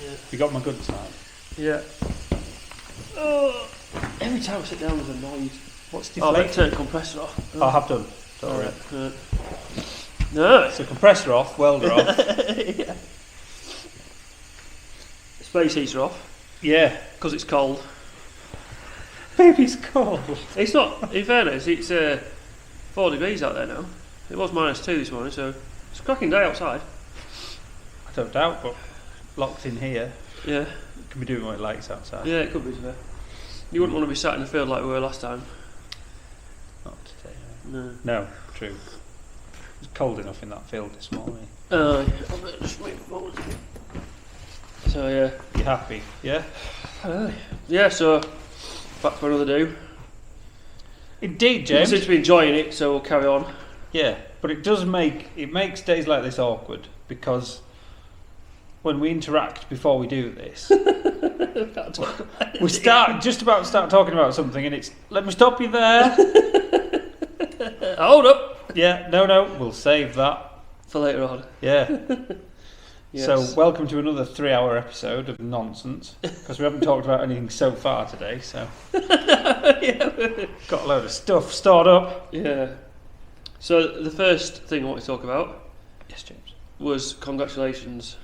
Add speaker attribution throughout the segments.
Speaker 1: Yeah.
Speaker 2: You got my good side.
Speaker 1: Yeah. Oh, every time I sit down, there's a noise.
Speaker 2: What's
Speaker 1: Oh, I better
Speaker 2: deflating?
Speaker 1: turn the compressor off.
Speaker 2: I have done. Don't worry.
Speaker 1: Alright. No.
Speaker 2: So compressor off, welder off.
Speaker 1: Yeah. Space heater off
Speaker 2: Yeah.
Speaker 1: because it's cold.
Speaker 2: Baby's cold.
Speaker 1: It's not. In fairness, it's 4 degrees out there now. It was -2 this morning, so it's a cracking day outside.
Speaker 2: I don't doubt, but locked in here.
Speaker 1: Yeah.
Speaker 2: It can be doing what it likes outside.
Speaker 1: Yeah, it could be fair. You wouldn't want to be sat in the field like we were last time.
Speaker 2: Not today.
Speaker 1: No.
Speaker 2: No, true. It was cold enough in that field this morning.
Speaker 1: I better just move forward. So yeah.
Speaker 2: You happy? Yeah?
Speaker 1: Yeah, so back for another do.
Speaker 2: Indeed,
Speaker 1: You
Speaker 2: James.
Speaker 1: seem to be enjoying it, so we'll carry on.
Speaker 2: Yeah, but it makes days like this awkward because when we interact before we do this, we just about to start talking about something, and it's let me stop you there.
Speaker 1: Hold up
Speaker 2: Yeah, no, we'll save that.
Speaker 1: for later on.
Speaker 2: Yeah.
Speaker 1: Yes.
Speaker 2: So welcome to another 3-hour episode of nonsense because we haven't talked about anything so far today. So
Speaker 1: Yeah.
Speaker 2: got a load of stuff stored up.
Speaker 1: Yeah. So the first thing I want to talk about
Speaker 2: Yes, James.
Speaker 1: was congratulations.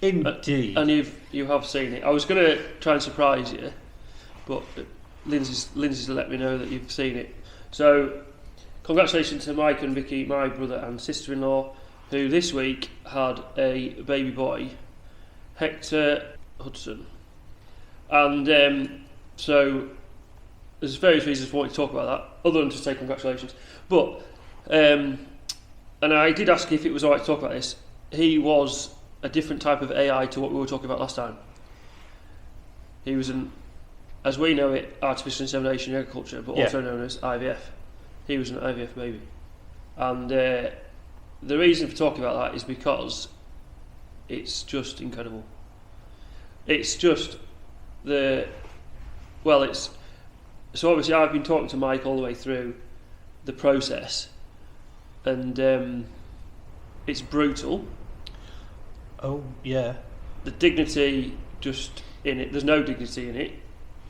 Speaker 2: Indeed.
Speaker 1: And you have seen it. I was going to try and surprise you, but Lindsay's let me know that you've seen it. So congratulations to Mike and Vicky, my brother and sister-in-law, who this week had a baby boy, Hector Hudson. And so there's various reasons for wanting to talk about that, other than to say congratulations. But and I did ask if it was alright to talk about this. He was a different type of AI to what we were talking about last time. He was as we know it, artificial insemination in agriculture, but also known as IVF. He was an IVF baby. And the reason for talking about that is because it's just incredible. It's just so obviously I've been talking to Mike all the way through the process, and it's brutal.
Speaker 2: Oh, yeah.
Speaker 1: The dignity just in it, there's no dignity in it,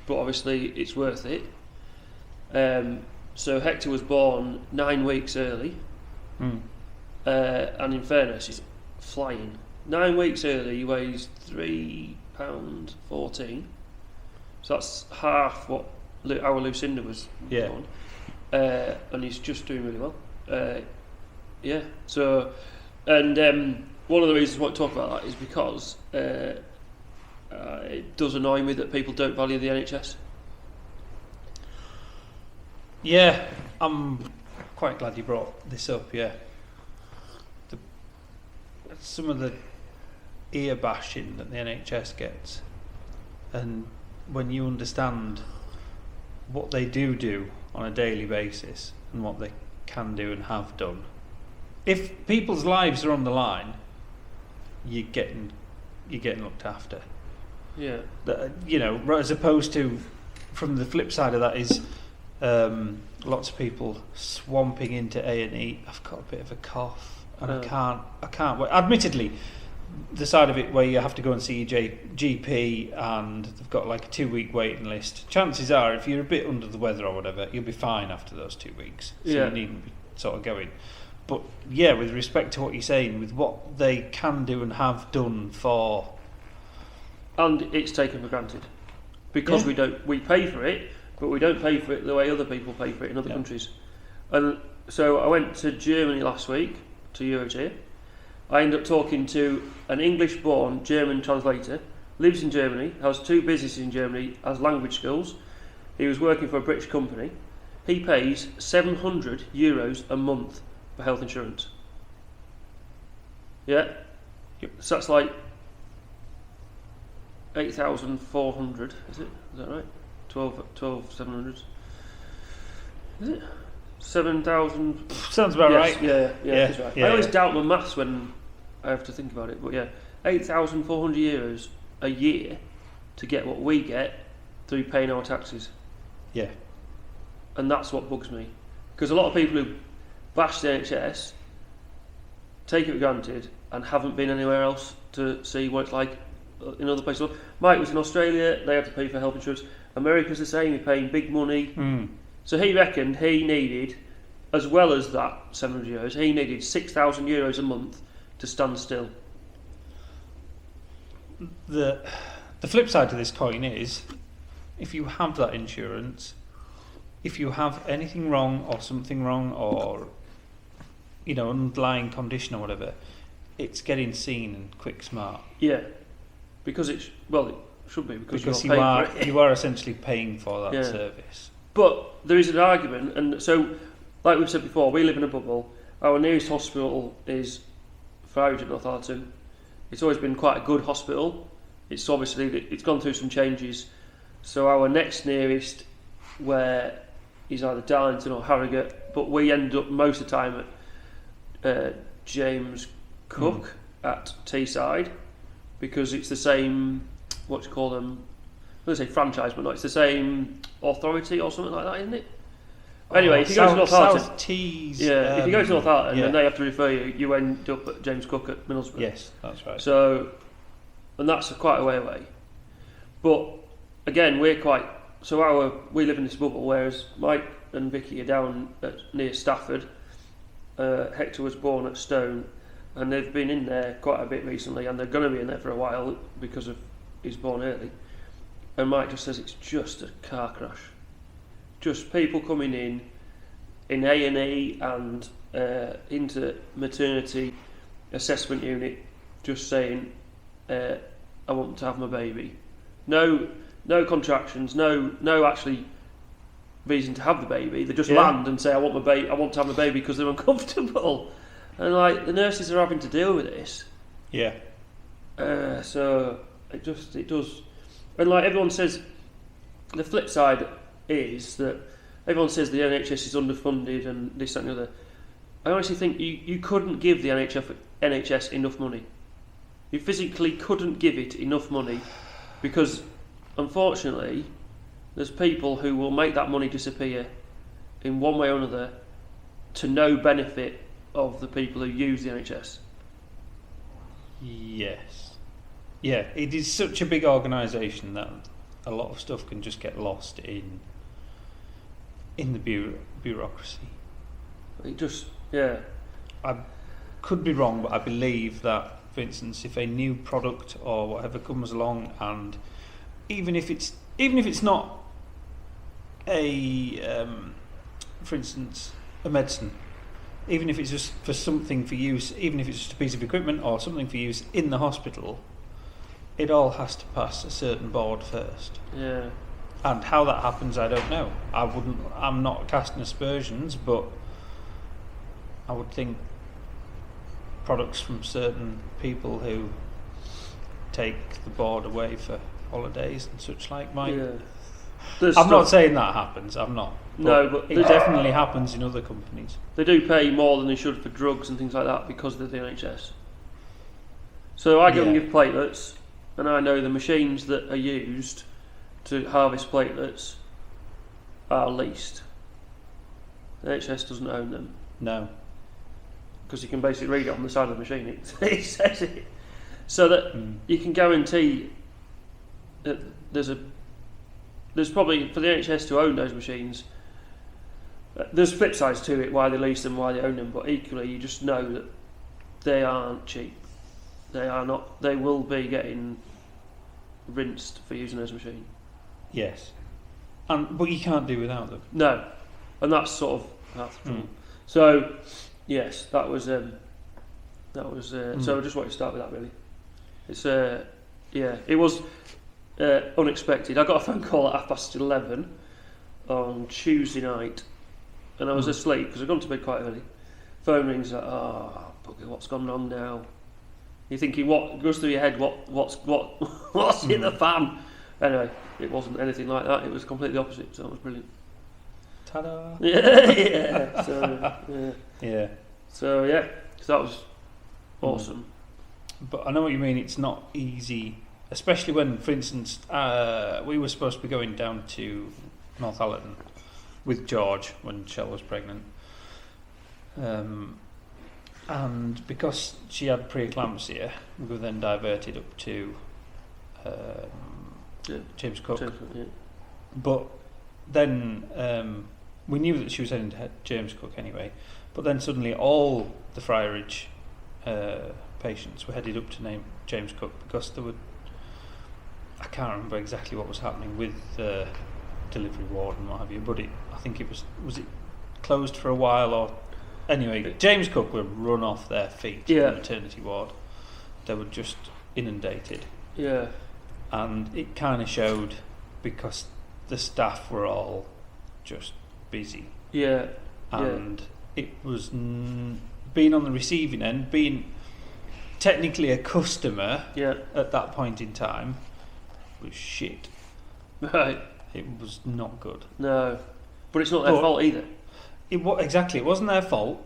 Speaker 1: but obviously it's worth it. So Hector was born 9 weeks early, and in fairness, he's flying. 9 weeks early, he weighs £3.14, so that's half what our Lucinda was born, and he's just doing really well. So, and one of the reasons I want to talk about that is because it does annoy me that people don't value the NHS.
Speaker 2: Yeah, I'm quite glad you brought this up, yeah. Some of the ear bashing that the NHS gets, and when you understand what they do on a daily basis and what they can do and have done, if people's lives are on the line, you're getting looked after.
Speaker 1: Yeah.
Speaker 2: You know, as opposed to, from the flip side of that is lots of people swamping into A&E. I've got a bit of a cough and I can't wait. Admittedly, the side of it where you have to go and see your GP and they've got like a 2-week waiting list. Chances are, if you're a bit under the weather or whatever, you'll be fine after those 2 weeks. So you needn't be sort of going. But yeah, with respect to what you're saying, with what they can do and have done for,
Speaker 1: and it's taken for granted because we pay for it, but we don't pay for it the way other people pay for it in other countries. And so I went to Germany last week to EuroTier. I ended up talking to an English-born German translator, lives in Germany, has 2 businesses in Germany, has language skills. He was working for a British company. He pays €700 a month for health insurance. Yeah? So that's like 8,400, is it? Is that right? 12,700. Is it? 7,000.
Speaker 2: sounds about right.
Speaker 1: Yeah, that's right.
Speaker 2: Yeah,
Speaker 1: I always doubt my maths when I have to think about it, but yeah, €8,400 a year to get what we get through paying our taxes.
Speaker 2: Yeah.
Speaker 1: And that's what bugs me. Because a lot of people who bash the NHS take it for granted and haven't been anywhere else to see what it's like in other places. Mike was in Australia, they had to pay for health insurance. America's the same, you're paying big money. So he reckoned he needed, as well as that €700, he needed €6,000 a month to stand still.
Speaker 2: The flip side to this coin is, if you have that insurance, if you have anything wrong or something wrong or underlying condition or whatever, it's getting seen and quick smart.
Speaker 1: Yeah, because it should be because
Speaker 2: you are essentially paying for that service.
Speaker 1: But there is an argument, and so like we've said before, we live in a bubble. Our nearest hospital is Farage at Northallerton. It's always been quite a good hospital. It's gone through some changes. So our next nearest, where is either Darlington or Harrogate, but we end up most of the time at James Cook at Teesside, because it's the same, what do you call them? I'm going to say franchise, but no, it's the same authority or something like that, isn't it? Anyway, if you go to Northallerton,
Speaker 2: South Tees,
Speaker 1: if you go to Northallerton and they have to refer you, you end up at James Cook at Middlesbrough.
Speaker 2: Yes, that's right.
Speaker 1: So, and that's quite a way away. But again, we live in this bubble, whereas Mike and Vicky are down near Stafford. Hector was born at Stone, and they've been in there quite a bit recently, and they're going to be in there for a while because he's born early. And Mike just says it's just a car crash. Just people coming in A&E and into maternity assessment unit, just saying, I want to have my baby. No contractions, no actually reason to have the baby. They just land and say, I want to have my baby because they're uncomfortable. And like the nurses are having to deal with this.
Speaker 2: Yeah.
Speaker 1: So it does. And like everyone says, the flip side is that everyone says the NHS is underfunded and this, that and the other. I honestly think you couldn't give the NHS enough money. You physically couldn't give it enough money, because unfortunately there's people who will make that money disappear in one way or another to no benefit of the people who use the NHS.
Speaker 2: Yes. Yeah, it is such a big organisation that a lot of stuff can just get lost in the bureaucracy.
Speaker 1: It just,
Speaker 2: I could be wrong, but I believe that, for instance, if a new product or whatever comes along, and even if it's not for instance, a medicine, even if it's just for something for use, even if it's just a piece of equipment or something for use in the hospital, it all has to pass a certain board first.
Speaker 1: Yeah.
Speaker 2: And how that happens, I don't know. I'm not casting aspersions, but I would think products from certain people who take the board away for holidays and such like might.
Speaker 1: Yeah.
Speaker 2: I'm not saying that happens. I'm not.
Speaker 1: But
Speaker 2: it definitely happens in other companies.
Speaker 1: They do pay more than they should for drugs and things like that because they're the NHS. So I go and give platelets, and I know the machines that are used to harvest platelets are leased. The NHS doesn't own them.
Speaker 2: No.
Speaker 1: Because you can basically read it on the side of the machine. It says it. So that you can guarantee that there's probably, for the NHS to own those machines, there's flip sides to it, why they lease them, why they own them, but equally you just know that they aren't cheap. They are not. They will be getting rinsed for using those machines.
Speaker 2: Yes. But you can't do without them.
Speaker 1: No. And that's the trouble. So, yes, that was so I just wanted to start with that, really. It's it was unexpected. I got a phone call at 11:30 on Tuesday night, and I was asleep because I'd gone to bed quite early. Phone rings, like, bugger, what's gone wrong now? You're thinking, what goes through your head? What's in the fan? Anyway, it wasn't anything like that. It was completely opposite. So it was brilliant.
Speaker 2: Ta-da!
Speaker 1: Yeah. So
Speaker 2: yeah.
Speaker 1: So yeah, so that was awesome.
Speaker 2: But I know what you mean. It's not easy, especially when, for instance, we were supposed to be going down to Northallerton with George when Shell was pregnant. And because she had preeclampsia, we were then diverted up to James Cook.
Speaker 1: Yeah.
Speaker 2: But then we knew that she was heading to James Cook anyway. But then suddenly all the Friarage patients were headed up to name James Cook because there were, I can't remember exactly what was happening with the delivery ward and what have you, but I think it was it closed for a while or anyway. James Cook were run off their feet in the maternity ward. They were just inundated.
Speaker 1: Yeah.
Speaker 2: And it kind of showed because the staff were all just busy.
Speaker 1: Yeah.
Speaker 2: And it was being on the receiving end, being technically a customer at that point in time was shit.
Speaker 1: Right.
Speaker 2: It was not good.
Speaker 1: No. But it's not their fault either.
Speaker 2: Exactly, it wasn't their fault.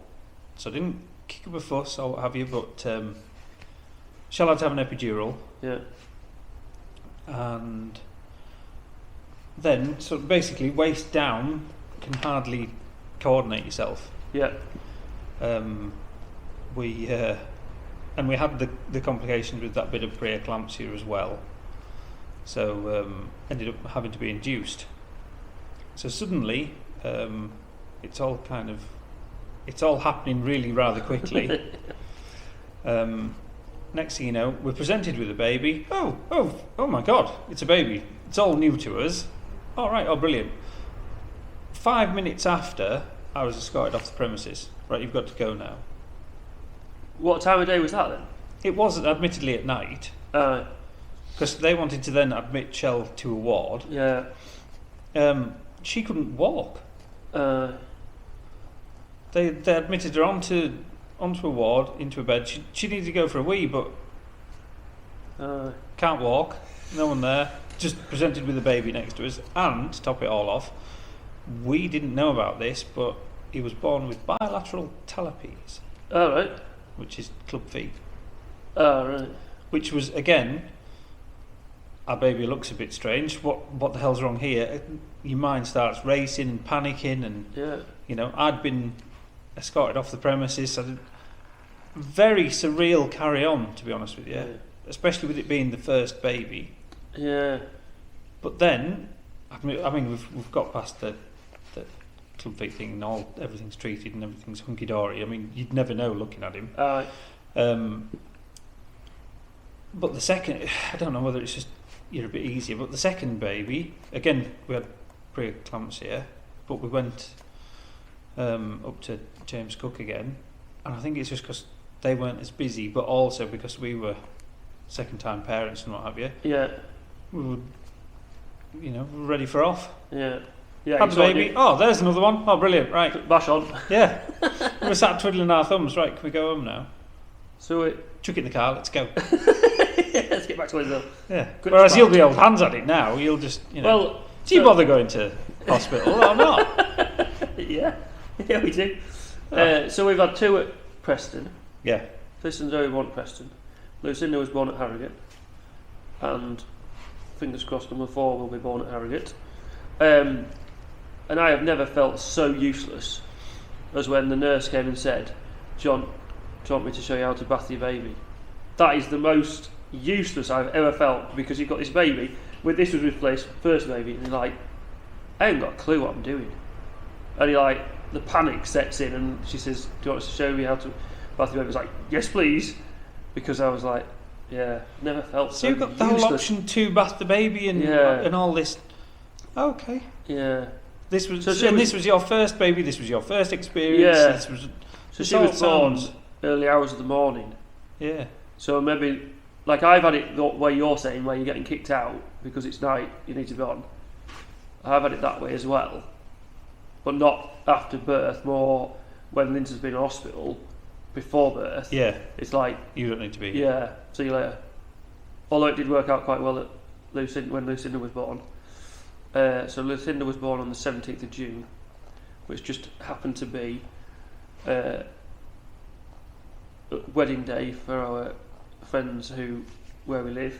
Speaker 2: So I didn't kick up a fuss or what have you, but Shell had to have an epidural.
Speaker 1: Yeah.
Speaker 2: And then, so basically, waist down, can hardly coordinate yourself.
Speaker 1: Yeah.
Speaker 2: We had the complications with that bit of preeclampsia as well. So ended up having to be induced. So suddenly, it's all happening really rather quickly. Next thing you know, we're presented with a baby. Oh my God, it's a baby. It's all new to us. All right, brilliant. 5 minutes after, I was escorted off the premises. Right, you've got to go now.
Speaker 1: What time of day was that then?
Speaker 2: It was admittedly at night. Because they wanted to then admit Shell to a ward.
Speaker 1: Yeah.
Speaker 2: She couldn't walk.
Speaker 1: They
Speaker 2: They admitted her onto a ward, into a bed. She needed to go for a wee, but can't walk. No one there. Just presented with a baby next to us. And, to top it all off, we didn't know about this, but he was born with bilateral talipes.
Speaker 1: Oh, right.
Speaker 2: Which is club feet.
Speaker 1: Oh, right.
Speaker 2: Which was, again, our baby looks a bit strange. What the hell's wrong here? Your mind starts racing and panicking, and I'd been escorted off the premises. Very surreal carry on, to be honest with you, especially with it being the first baby.
Speaker 1: Yeah.
Speaker 2: But then, I mean, we've got past the club feet thing, and everything's treated and everything's hunky dory. I mean, you'd never know looking at him. But the second, I don't know whether it's just you're a bit easier. But the second baby, again, we had preeclampsia, but we went up to James Cook again, and I think it's just because they weren't as busy, but also because we were second-time parents and what have you.
Speaker 1: Yeah.
Speaker 2: We were, ready for off.
Speaker 1: Yeah. Yeah.
Speaker 2: Had the baby. Oh, there's another one. Oh, brilliant. Right.
Speaker 1: Bash on.
Speaker 2: Yeah. We were sat twiddling our thumbs. Right, can we go home now?
Speaker 1: So
Speaker 2: chuck it in the car. Let's go.
Speaker 1: Let's get back to Windsor.
Speaker 2: Yeah. Whereas you'll be old hands at it now. You'll just,
Speaker 1: Well,
Speaker 2: do you bother going to hospital or not?
Speaker 1: Yeah, we do. So we've had two at Preston.
Speaker 2: Yeah.
Speaker 1: Tristan Zoe born at Preston. Lucinda was born at Harrogate. And fingers crossed number 4 will be born at Harrogate. And I have never felt so useless as when the nurse came and said, "John, do you want me to show you how to bath your baby?" That is the most useless I've ever felt, because you've got this baby, this was his first baby, and you're like, I haven't got a clue what I'm doing. And the panic sets in, and she says, "Do you want us to show you how to bath your baby?" I was like, "Yes, please," because I was like, never felt so
Speaker 2: you've got
Speaker 1: useless.
Speaker 2: the whole option to bath the baby and all this. Okay.
Speaker 1: Yeah.
Speaker 2: This was this was your first baby. This was your first experience.
Speaker 1: Yeah.
Speaker 2: So
Speaker 1: she was born early hours of the morning.
Speaker 2: Yeah.
Speaker 1: So maybe, I've had it the way you're saying, where you're getting kicked out because it's night, you need to be on. I've had it that way as well, but not after birth. More when Lindsay's been in hospital before birth.
Speaker 2: Yeah.
Speaker 1: It's like,
Speaker 2: you don't need to be.
Speaker 1: Yeah. See you later. Although it did work out quite well when Lucinda was born. So Lucinda was born on the 17th of June, which just happened to be wedding day for our friends where we live,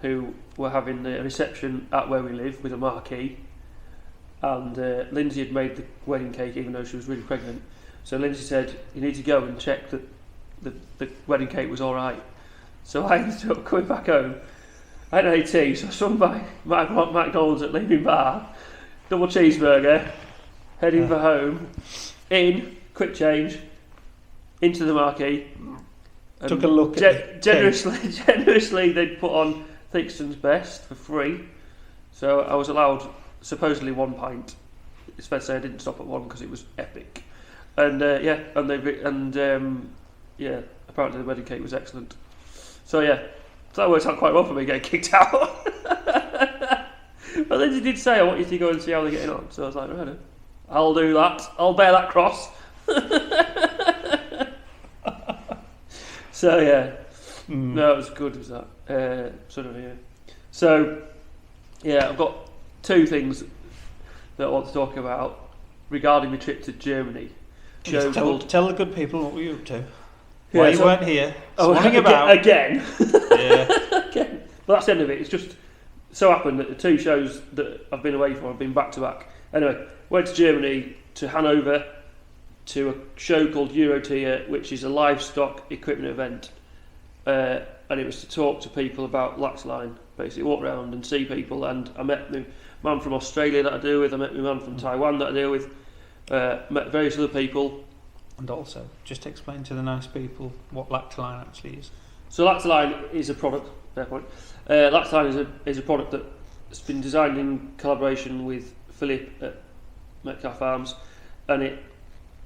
Speaker 1: who were having a reception at where we live with a marquee. And Lindsay had made the wedding cake even though she was really pregnant. So Lindsay said, "You need to go and check that the wedding cake was all right." So I ended up coming back home, I had an AT, so I swung by McDonald's at Leaving Bar, double cheeseburger, heading for home, quick change, into the marquee.
Speaker 2: Took a look at
Speaker 1: generously they'd put on Theakston's Best for free, so I was allowed supposedly 1 pint. It's fair to say I didn't stop at one because it was epic, and apparently the wedding cake was excellent. So that works out quite well for me getting kicked out. But then he did say, I want you to go and see how they're getting on. So I was like, right, I'll do that. I'll bear that cross. So no, it was good, was that. So I've got two things that I want to talk about regarding my trip to Germany.
Speaker 2: Tell the good people what were you up to. Why you weren't here? Swanning
Speaker 1: about again.
Speaker 2: Yeah.
Speaker 1: Again. But that's the end of it. It's just so happened that the two shows that I've been away from have been back to back. Anyway, went to Germany, to Hanover, to a show called EuroTier, which is a livestock equipment event, and it was to talk to people about Laxline. Basically, walk around and see people. And I met my man from Australia that I deal with. I met my man from Taiwan that I deal with. Met various other people.
Speaker 2: And also, just explain to the nice people what Laxline actually is.
Speaker 1: So Laxline is a product. Fair point. Laxline is a product that's been designed in collaboration with Philip at Metcalfe Farms, and it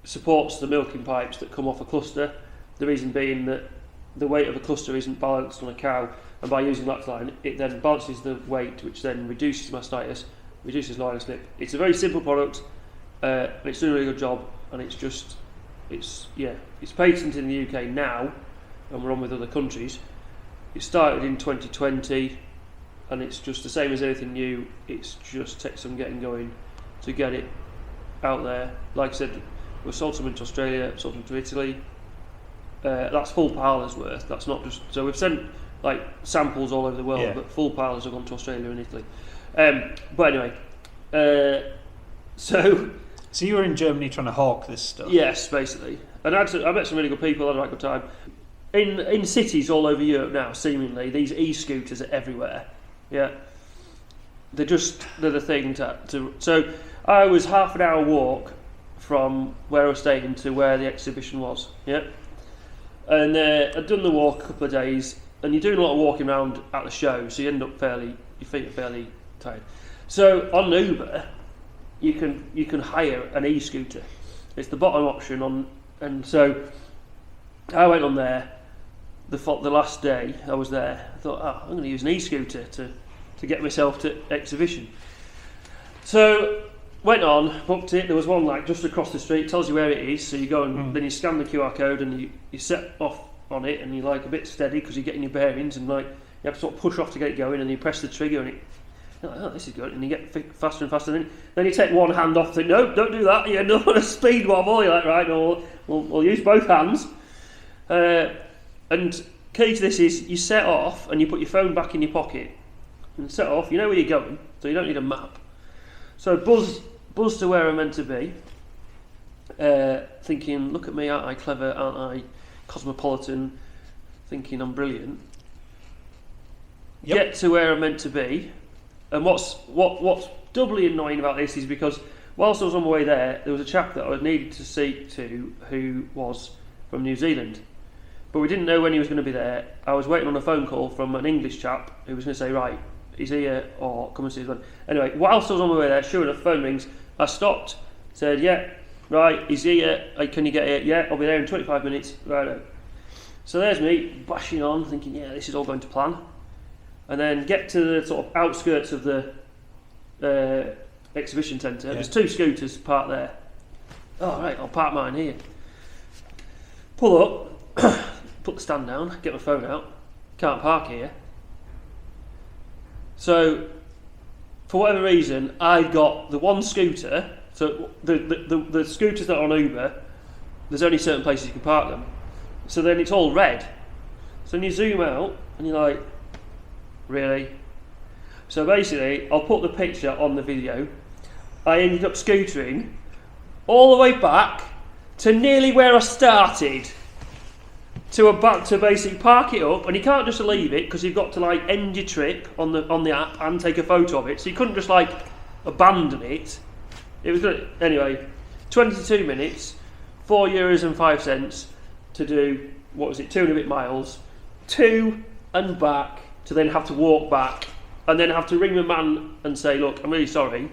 Speaker 1: supports the milking pipes that come off a cluster. The reason being that the weight of a cluster isn't balanced on a cow, and by using Laxline, it then balances the weight, which then reduces mastitis, reduces line slip. It's a very simple product, and it's doing a really good job, and it's patented in the UK now, and we're on with other countries. It started in 2020, and it's just the same as anything new. It's just takes some getting going to get it out there. Like I said, we've sold some into Australia, sold some to Italy. That's full parlours worth. That's not just so we've sent like samples all over the world, but full parlours have gone to Australia and Italy. But anyway, so
Speaker 2: you were in Germany trying to hawk this stuff? Yes,
Speaker 1: basically. And I met some really good people. I had a right good time. In cities all over Europe now, seemingly these e-scooters are everywhere. Yeah, they're the thing to. So I was half an hour walk from where I was staying to where the exhibition was. Yeah, and I'd done the walk a couple of days, and you're doing a lot of walking around at the show, so you end up your feet are fairly tired. So on Uber, you can hire an e-scooter. It's the bottom option on, and so I went on there. The last day I was there, I thought, I'm going to use an e-scooter to get myself to exhibition. So went on, booked it. There was one like just across the street, tells you where it is. So you go and then you scan the QR code and you set off on it, and you're like a bit steady because you're getting your bearings, and like you have to sort of push off to get it going, and you press the trigger and you're like, this is good, and you get faster and faster. Then you take one hand off, think, no, don't do that. You end up on a speed wobble. You're like, right, no, we'll use both hands. And key to this is you set off and you put your phone back in your pocket and set off. You know where you're going, so you don't need a map. So buzz to where I'm meant to be, thinking, look at me, aren't I clever, aren't I cosmopolitan, thinking I'm brilliant. Get to where I'm meant to be, and what's doubly annoying about this is because whilst I was on my way there was a chap that I needed to speak to who was from New Zealand. But we didn't know when he was going to be there. I was waiting on a phone call from an English chap who was going to say, right, he's here, or come and see his man. Anyway, whilst I was on my way there, sure enough, phone rings. I stopped, said, yeah, right, he's here. Can you get here? Yeah, I'll be there in 25 minutes. Right. So there's me, bashing on, thinking, yeah, this is all going to plan. And then get to the sort of outskirts of the exhibition centre. There's two scooters parked there. Oh, right, I'll park mine here. Pull up. Put the stand down, get my phone out, can't park here. So, for whatever reason, I got the one scooter. So the scooters that are on Uber, there's only certain places you can park them. So then it's all red. So then you zoom out and you're like, really? So basically, I'll put the picture on the video. I ended up scootering all the way back to nearly where I started. to basically park it up, and you can't just leave it because you've got to like end your trip on the app and take a photo of it. So you couldn't just like abandon it. It was good. Anyway, 22 minutes, €4.05 to do, what was it, 2 and a bit miles, to and back, to then have to walk back, and then have to ring the man and say, look, I'm really sorry,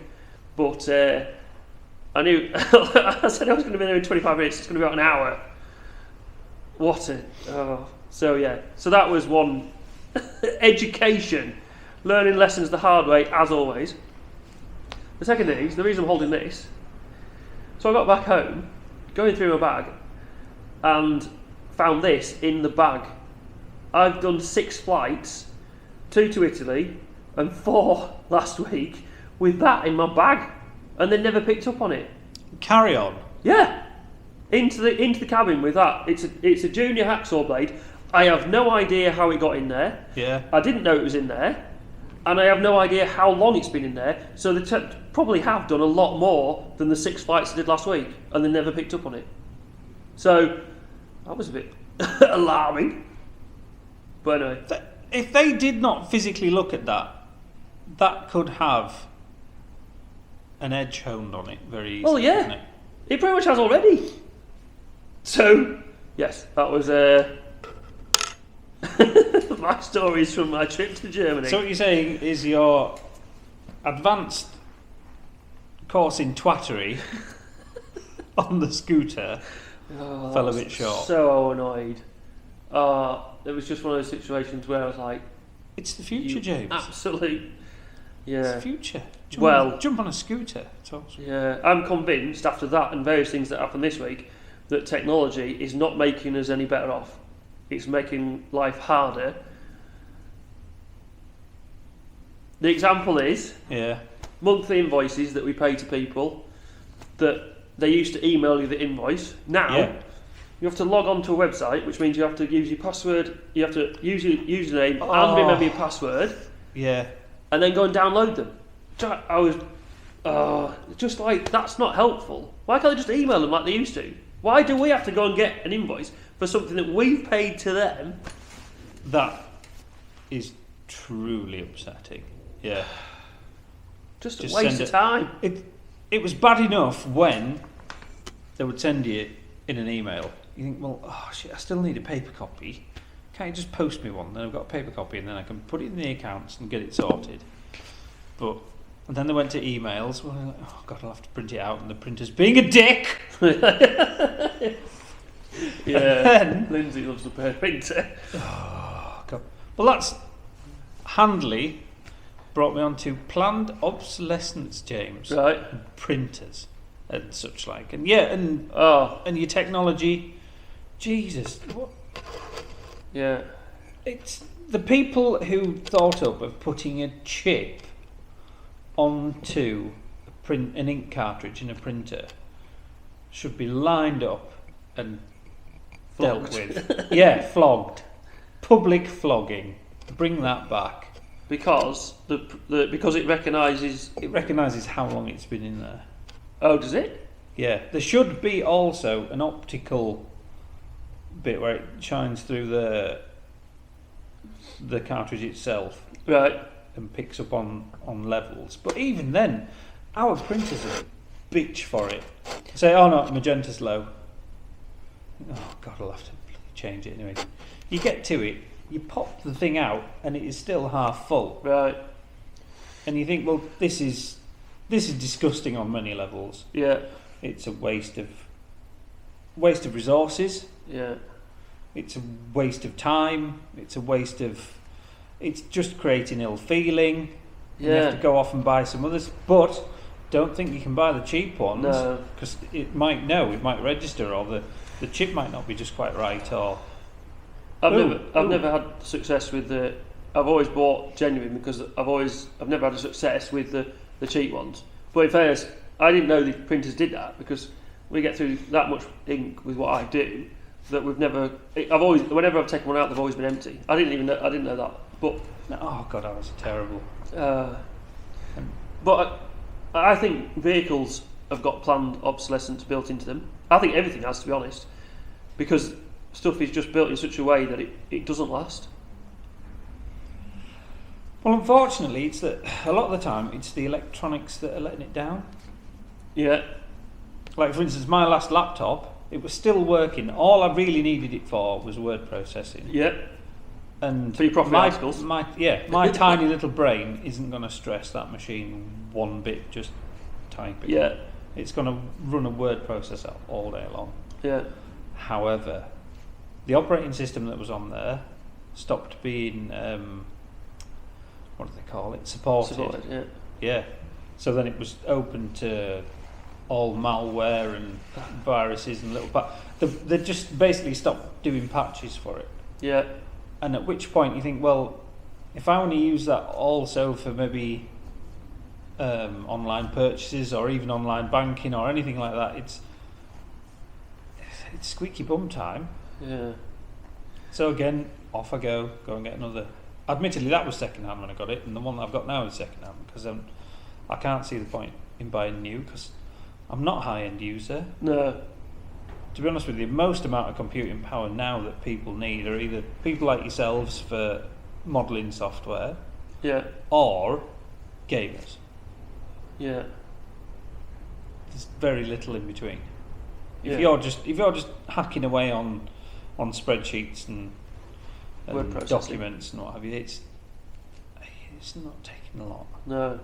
Speaker 1: but I knew, I said I was going to be there in 25 minutes, it's going to be about an hour. So yeah, so that was one. Education, learning lessons the hard way, as always. The second is, the reason I'm holding this, so I got back home, going through my bag, and found this in the bag. I've done 6 flights, 2 to Italy, and 4 last week, with that in my bag, and they never picked up on it.
Speaker 2: Carry on.
Speaker 1: Yeah, into the cabin with that. It's a junior hacksaw blade. I have no idea how it got in there.
Speaker 2: Yeah.
Speaker 1: I didn't know it was in there, and I have no idea how long it's been in there. So they probably have done a lot more than the 6 flights they did last week, and they never picked up on it. So that was a bit alarming. But anyway,
Speaker 2: if they did not physically look at that, that could have an edge honed on it very easily.
Speaker 1: well, yeah, it pretty much has already. So yes, that was my stories from my trip to Germany.
Speaker 2: So what you're saying is your advanced course in twattery on the scooter fell a bit short.
Speaker 1: So annoyed. It was just one of those situations where I was like,
Speaker 2: It's the future, James.
Speaker 1: absolute. Yeah.
Speaker 2: It's the future. Jump on a scooter.
Speaker 1: Yeah, I'm convinced after that and various things that happened this week that technology is not making us any better off. It's making life harder. The example is monthly invoices that we pay to people that they used to email you the invoice. Now you have to log on to a website, which means you have to use your password, you have to use your username and remember your password.
Speaker 2: Yeah.
Speaker 1: And then go and download them. I was just like, that's not helpful. Why can't they just email them like they used to? Why do we have to go and get an invoice for something that we've paid to them?
Speaker 2: That is truly upsetting. Yeah.
Speaker 1: Just a waste of time.
Speaker 2: It was bad enough when they would send you in an email. You think, well, shit, I still need a paper copy. Can't you just post me one? Then I've got a paper copy and then I can put it in the accounts and get it sorted. And then they went to emails. Well, like, oh God, I'll have to print it out, and the printer's being a dick.
Speaker 1: Yeah, Lindsay loves the printer.
Speaker 2: Oh God. Well, that's handily brought me on to planned obsolescence, James.
Speaker 1: Right.
Speaker 2: And printers and such like, and and your technology. Jesus, what?
Speaker 1: Yeah.
Speaker 2: It's the people who thought up of putting a chip onto an ink cartridge in a printer should be lined up and dealt with. Yeah, flogged. Public flogging. Bring that back.
Speaker 1: Because because it recognises.
Speaker 2: It recognises how long it's been in there.
Speaker 1: Oh, does it?
Speaker 2: Yeah. There should be also an optical bit where it shines through the cartridge itself.
Speaker 1: Right.
Speaker 2: And picks up on levels. But even then, our printers are a bitch for it. Say, oh no, magenta's low. Oh God, I'll have to change it anyway. You get to it, you pop the thing out, and it is still half full.
Speaker 1: Right.
Speaker 2: And you think, well, this is disgusting on many levels.
Speaker 1: Yeah.
Speaker 2: It's a waste of resources.
Speaker 1: Yeah.
Speaker 2: It's a waste of time. It's just creating ill feeling.
Speaker 1: Yeah.
Speaker 2: You have to go off and buy some others, but don't think you can buy the cheap ones because it might register, or the chip might not be just quite right. Or
Speaker 1: I've never had success with the. I've always bought genuine because I've never had a success with the cheap ones. But in fairness, I didn't know the printers did that because we get through that much ink with what I do that we've never. Whenever I've taken one out, they've always been empty. I didn't know that. But
Speaker 2: oh God, that was terrible.
Speaker 1: But I think vehicles have got planned obsolescence built into them. I think everything has, to be honest, because stuff is just built in such a way that it doesn't last.
Speaker 2: Well, unfortunately, it's that a lot of the time it's the electronics that are letting it down.
Speaker 1: Yeah.
Speaker 2: Like, for instance, my last laptop, it was still working. All I really needed it for was word processing.
Speaker 1: Yeah.
Speaker 2: And
Speaker 1: for your profit articles.
Speaker 2: My tiny little brain isn't going to stress that machine one bit just typing.
Speaker 1: Yeah.
Speaker 2: It's going to run a word processor all day long.
Speaker 1: Yeah.
Speaker 2: However, the operating system that was on there stopped being, what do they call it? Supported.
Speaker 1: Yeah.
Speaker 2: Yeah. So then it was open to all malware and viruses and little they just basically stopped doing patches for it.
Speaker 1: Yeah.
Speaker 2: And at which point you think, well, if I want to use that also for maybe online purchases or even online banking or anything like that, it's squeaky bum time.
Speaker 1: Yeah.
Speaker 2: So again, off I go and get another. Admittedly, that was second hand when I got it, and the one that I've got now is second hand because I can't see the point in buying new because I'm not a high-end user.
Speaker 1: No.
Speaker 2: To be honest with you, most amount of computing power now that people need are either people like yourselves for modelling software,
Speaker 1: yeah,
Speaker 2: or gamers.
Speaker 1: Yeah.
Speaker 2: There's very little in between.
Speaker 1: Yeah.
Speaker 2: If you're just hacking away on spreadsheets and documents and what have you, it's not taking a lot.
Speaker 1: No.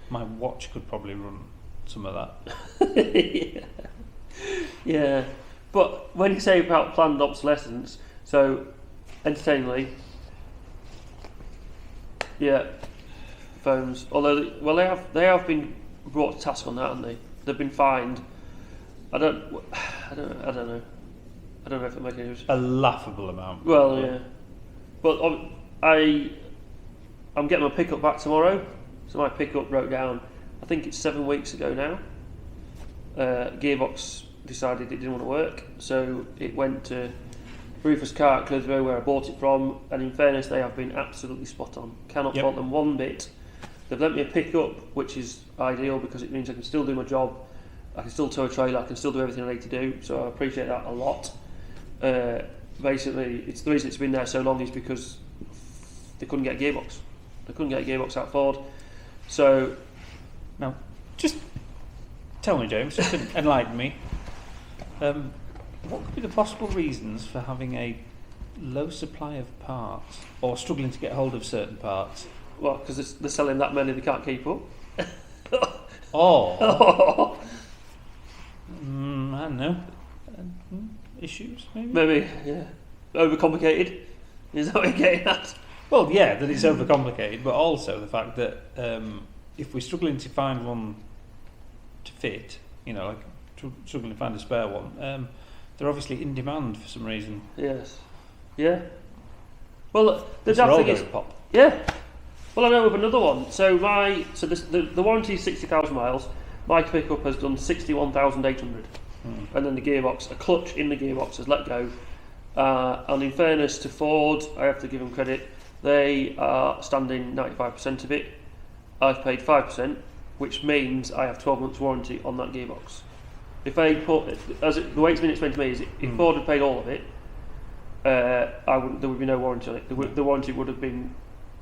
Speaker 2: My watch could probably run some of that.
Speaker 1: Yeah. Yeah, but when you say about planned obsolescence, so entertainingly, yeah, phones. Although, well, they have been brought to task on that, haven't they? They've been fined. I don't know. I don't know if it makes any difference.
Speaker 2: A laughable amount.
Speaker 1: Well, yeah, but I'm getting my pickup back tomorrow. So my pickup broke down. I think it's 7 weeks ago now. Gearbox decided it didn't want to work, so it went to Rufus Car at Clitheroe where I bought it from, and in fairness they have been absolutely spot on. Cannot fault them one bit. They've lent me a pickup, which is ideal because it means I can still do my job, I can still tow a trailer, I can still do everything I need to do, so I appreciate that a lot. Basically, it's the reason it's been there so long is because they couldn't get a gearbox. They couldn't get a gearbox out of Ford. So
Speaker 2: now, just tell me, James, just to enlighten me. What could be the possible reasons for having a low supply of parts or struggling to get hold of certain parts?
Speaker 1: Well, because they're selling that many they can't keep up.
Speaker 2: Or I don't know, issues maybe.
Speaker 1: Maybe, yeah. Overcomplicated. Is that what you're getting at?
Speaker 2: Well, yeah, that it's overcomplicated, but also the fact that if we're struggling to find one to fit, like struggling to find a spare one, they're obviously in demand for some reason.
Speaker 1: Yes. Yeah. Well, the
Speaker 2: damn
Speaker 1: thing is,
Speaker 2: pop.
Speaker 1: Yeah. Well, I know of another one. So the warranty is 60,000 miles. My pickup has done 61,800, and then the gearbox, a clutch in the gearbox has let go. And in fairness to Ford, I have to give them credit. They are standing 95% of it. I've paid 5%, which means I have 12 months warranty on that gearbox. If they put, the way it's been explained to me is, if Ford had paid all of it, there would be no warranty on it. The warranty would have been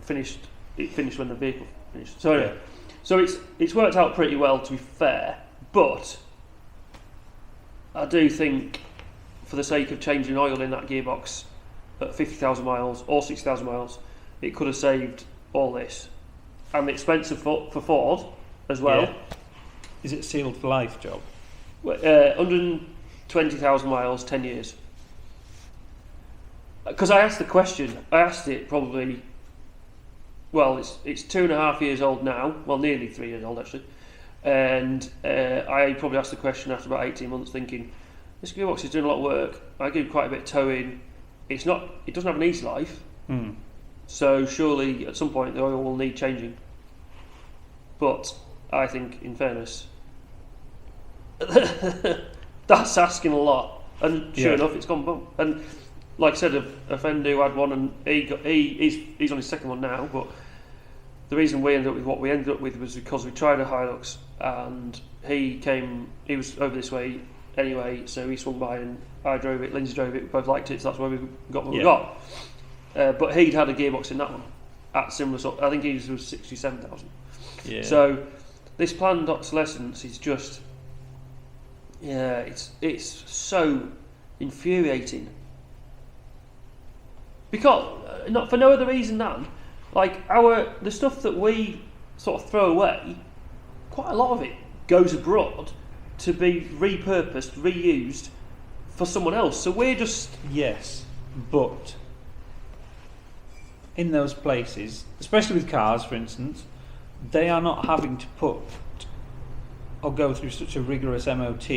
Speaker 1: finished. It finished when the vehicle finished. So anyway, so it's worked out pretty well, to be fair. But I do think, for the sake of changing oil in that gearbox at 50,000 miles or 60,000 miles, it could have saved all this. And the expensive for Ford as well.
Speaker 2: Yeah. Is it a sealed for life job?
Speaker 1: 120,000 miles, 10 years. Because I asked the question, I asked it probably, well, it's 2.5 years old now, well, nearly 3 years old actually, and I probably asked the question after about 18 months thinking, this gearbox is doing a lot of work, I do quite a bit of towing, it doesn't have an easy life, so surely at some point the oil will need changing. But I think, in fairness, that's asking a lot, and sure enough it's gone bump. And like I said, a friend who had one, and he's on his second one now, but the reason we ended up with what we ended up with was because we tried a Hilux, and he was over this way anyway, so he swung by and I drove it, Lindsay drove it, we both liked it, so that's why we got what we
Speaker 2: Yeah.
Speaker 1: got. But he'd had a gearbox in that one at similar sort. I think his was 67,000.
Speaker 2: Yeah.
Speaker 1: So this planned obsolescence is just, it's so infuriating. Because not for no other reason than like the stuff that we sort of throw away, quite a lot of it goes abroad to be repurposed, reused for someone else. So we're just
Speaker 2: Yes, but in those places, especially with cars, for instance, they are not having to put or go through such a rigorous MOT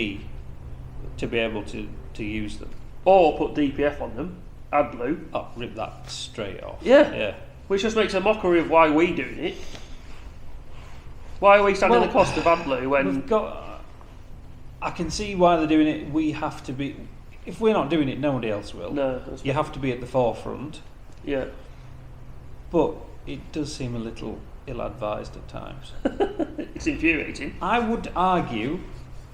Speaker 2: to be able to use them.
Speaker 1: or put DPF on them, AdBlue,
Speaker 2: Oh, rip that straight off.
Speaker 1: Yeah. which just makes a mockery of why we doing it. Why are we standing the cost of AdBlue when
Speaker 2: We've got. I can see why they're doing it. We have to be. If we're not doing it, nobody else will.
Speaker 1: no?
Speaker 2: You have to be at the forefront.
Speaker 1: Yeah,
Speaker 2: But it does seem a little ill-advised at times.
Speaker 1: it's infuriating.
Speaker 2: I would argue,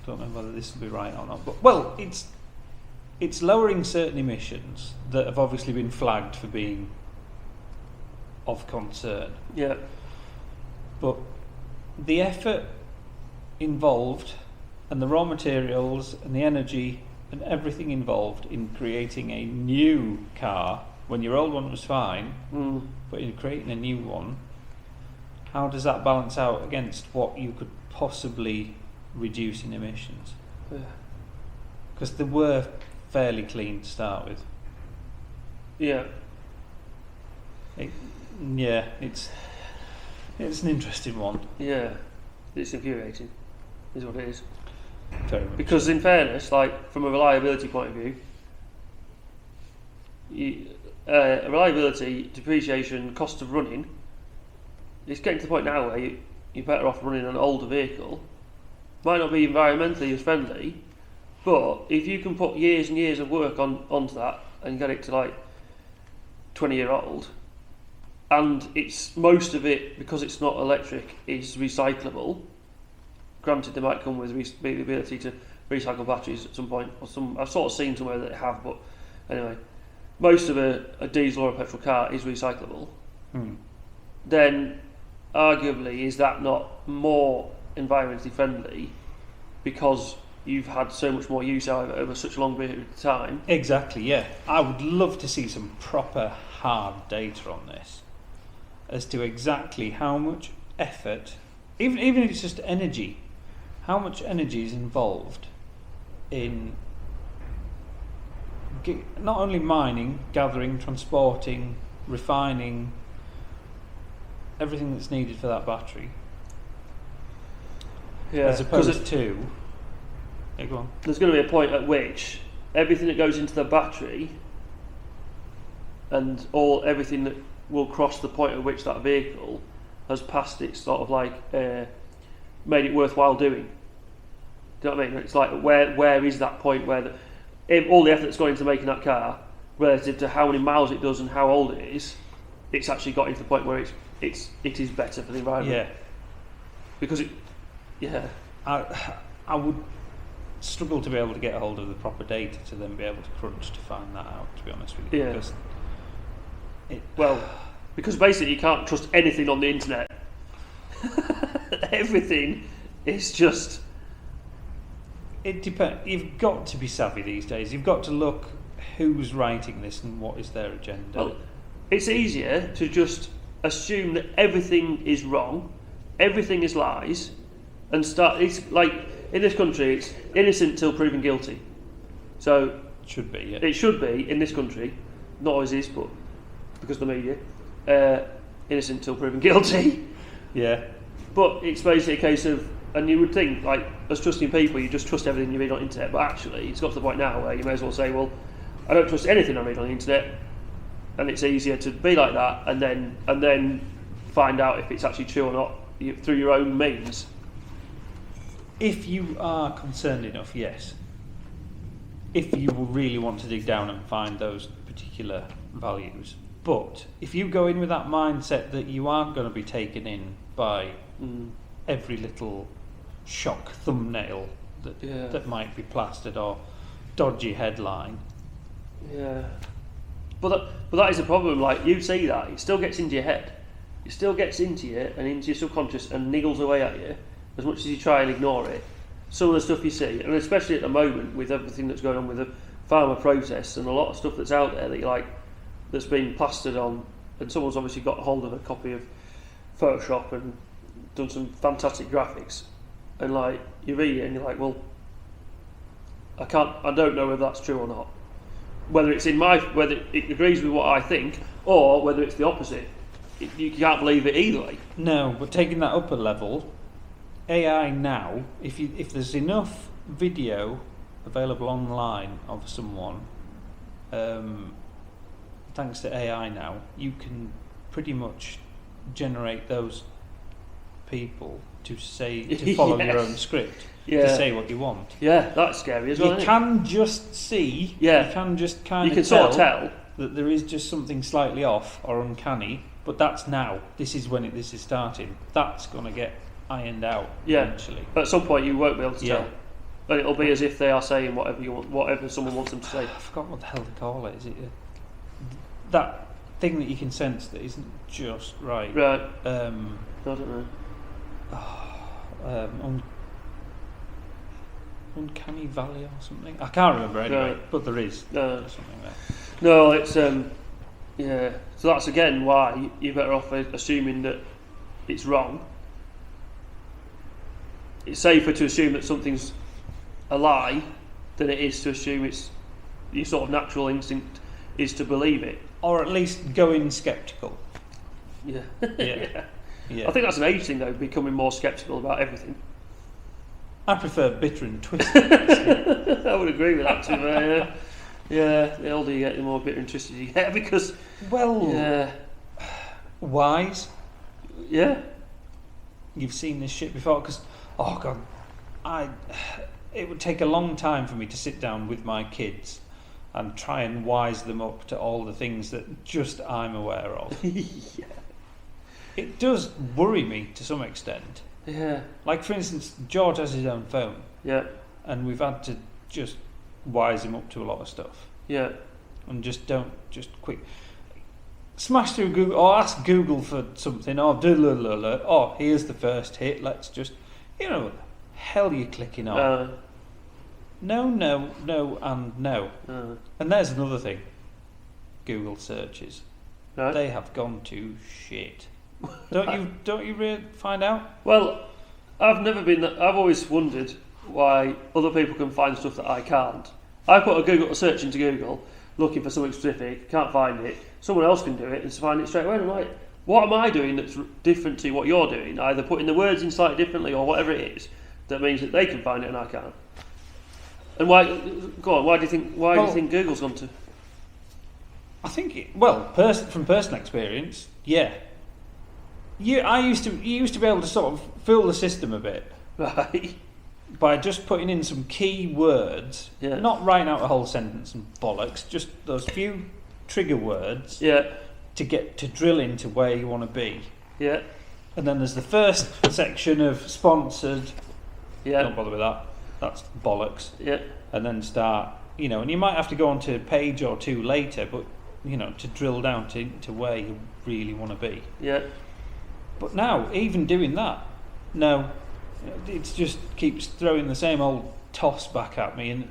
Speaker 2: don't know whether this will be right or not, but well, it's lowering certain emissions that have obviously been flagged for being of concern.
Speaker 1: Yeah,
Speaker 2: But the effort involved and the raw materials and the energy and everything involved in creating a new car when your old one was fine, but in creating a new one, how does that balance out against what you could possibly reduce in emissions?
Speaker 1: Yeah.
Speaker 2: Because they were fairly clean to start with.
Speaker 1: yeah.
Speaker 2: Yeah, it's an interesting one.
Speaker 1: Yeah, it's infuriating, is what it is.
Speaker 2: Very much.
Speaker 1: Because in fairness, like from a reliability point of view, reliability, depreciation, cost of running, it's getting to the point now where you're better off running an older vehicle. Might not be environmentally as friendly, but if you can put years and years of work onto that and get it to like 20-year-old, and it's most of it, because it's not electric, is recyclable. Granted, they might come with the ability to recycle batteries at some point, or I've sort of seen somewhere that they have, but anyway, most of a diesel or a petrol car is recyclable. Then arguably, is that not more environmentally friendly because you've had so much more use out of it over such a long period of time?
Speaker 2: Exactly, yeah. I would love to see some proper hard data on this as to exactly how much effort, even if it's just energy, how much energy is involved in not only mining, gathering, transporting, refining, everything that's needed for that battery,
Speaker 1: Yeah,
Speaker 2: as opposed to... Yeah, go on.
Speaker 1: There's going to be a point at which everything that goes into the battery and everything that will cross the point at which that vehicle has passed its sort of like made it worthwhile doing. Do you know what I mean? It's like where is that point where all the effort that's gone into making that car relative to how many miles it does and how old it is, it's actually got into the point where it is better for the environment.
Speaker 2: Yeah.
Speaker 1: Because
Speaker 2: I would struggle to be able to get a hold of the proper data to then be able to crunch to find that out, to be honest with you.
Speaker 1: Yeah.
Speaker 2: Because
Speaker 1: because basically you can't trust anything on the internet. Everything is just...
Speaker 2: it depends. You've got to be savvy these days. You've got to look who's writing this and what is their agenda.
Speaker 1: Well, it's easier to just assume that everything is wrong, everything is lies, and it's like, in this country, it's innocent till proven guilty. So
Speaker 2: It should be, yeah.
Speaker 1: it should be, in this country, not always is, but because of the media, innocent till proven guilty.
Speaker 2: Yeah.
Speaker 1: But it's basically a case of, and you would think, like, as trusting people, you just trust everything you read on the internet, but actually it's got to the point now where you may as well say, well, I don't trust anything I read on the internet, and it's easier to be like that and then find out if it's actually true or not through your own means.
Speaker 2: If you are concerned enough, yes. If you really want to dig down and find those particular values. But if you go in with that mindset that you aren't going to be taken in by every little shock thumbnail that might be plastered or dodgy headline.
Speaker 1: Yeah. But that is a problem. Like, you see that, it still gets into your head. It still gets into you and into your subconscious and niggles away at you as much as you try and ignore it. Some of the stuff you see, and especially at the moment with everything that's going on with the farmer protests and a lot of stuff that's out there that you like, that's been plastered on, and someone's obviously got hold of a copy of Photoshop and done some fantastic graphics, and like you read it and you're like, well, I don't know whether that's true or not. Whether it agrees with what I think, or whether it's the opposite. You can't believe it either way.
Speaker 2: No, but taking that up a level, AI now, if there's enough video available online of someone, thanks to AI now, you can pretty much generate those people to follow your own script, to say what you want.
Speaker 1: Yeah, that's scary as well.
Speaker 2: You can just see, you can just kind
Speaker 1: of tell
Speaker 2: that there is just something slightly off or uncanny, but that's now. This is when this is starting. That's going to get ironed out eventually.
Speaker 1: At some point you won't be able to tell. And it'll be as if they are saying whatever you want, whatever someone wants them to say.
Speaker 2: I forgot what the hell to call it. Is it that thing that you can sense that isn't just right?
Speaker 1: Right. I don't know.
Speaker 2: Uncanny Valley or something. I can't remember anyway, but there is something there.
Speaker 1: No, it's So that's again why you're better off assuming that it's wrong. It's safer to assume that something's a lie than it is to assume it's your sort of natural instinct is to believe it,
Speaker 2: or at least go in sceptical.
Speaker 1: Yeah.
Speaker 2: Yeah.
Speaker 1: I think that's an age thing though, becoming more sceptical about everything.
Speaker 2: I prefer bitter and twisted.
Speaker 1: I would agree with that too. Yeah, the older you get, the more bitter and twisted you get because.
Speaker 2: Wise.
Speaker 1: Yeah.
Speaker 2: You've seen this shit before because, oh god, it would take a long time for me to sit down with my kids and try and wise them up to all the things that just I'm aware of.
Speaker 1: Yeah.
Speaker 2: It does worry me to some extent.
Speaker 1: Yeah.
Speaker 2: Like for instance, George has his own phone.
Speaker 1: Yeah.
Speaker 2: And we've had to just wise him up to a lot of stuff.
Speaker 1: Yeah.
Speaker 2: And just quick smash through Google or ask Google for something or oh, here's the first hit, let's just what the hell are you clicking on? No, and no. And there's another thing. Google searches. Right. They have gone to shit. Don't you really find out?
Speaker 1: Well, I've always wondered why other people can find stuff that I can't. I put a search into Google looking for something specific, can't find it. Someone else can do it and find it straight away. And I'm like, what am I doing that's different to what you're doing? Either putting the words in slightly differently or whatever it is that means that they can find it and I can't. And why? Go on. Why do you think Google's gone to?
Speaker 2: I think from personal experience, yeah. You used to be able to sort of fool the system a bit,
Speaker 1: right?
Speaker 2: By just putting in some key words, not writing out a whole sentence and bollocks, just those few trigger words, to drill into where you want to be.
Speaker 1: Yeah.
Speaker 2: And then there's the first section of sponsored. Yeah. Don't bother with that. That's bollocks.
Speaker 1: Yeah.
Speaker 2: And then start, and you might have to go on to a page or two later, but to drill down to where you really want to be.
Speaker 1: Yeah.
Speaker 2: But now, even doing that, no, it just keeps throwing the same old toss back at me, and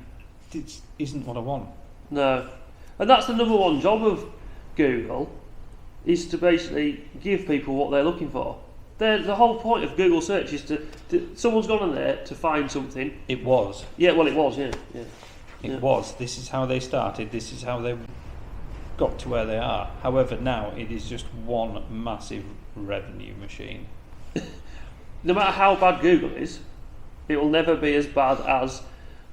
Speaker 2: it isn't what I want.
Speaker 1: No, and that's the number one job of Google, is to basically give people what they're looking for. The whole point of Google search is to someone's gone on there to find something.
Speaker 2: It was.
Speaker 1: Yeah, well, it was. Yeah.
Speaker 2: It was. This is how they started. This is how they got to where they are. However, now it is just one massive revenue machine.
Speaker 1: No matter how bad Google is, it will never be as bad as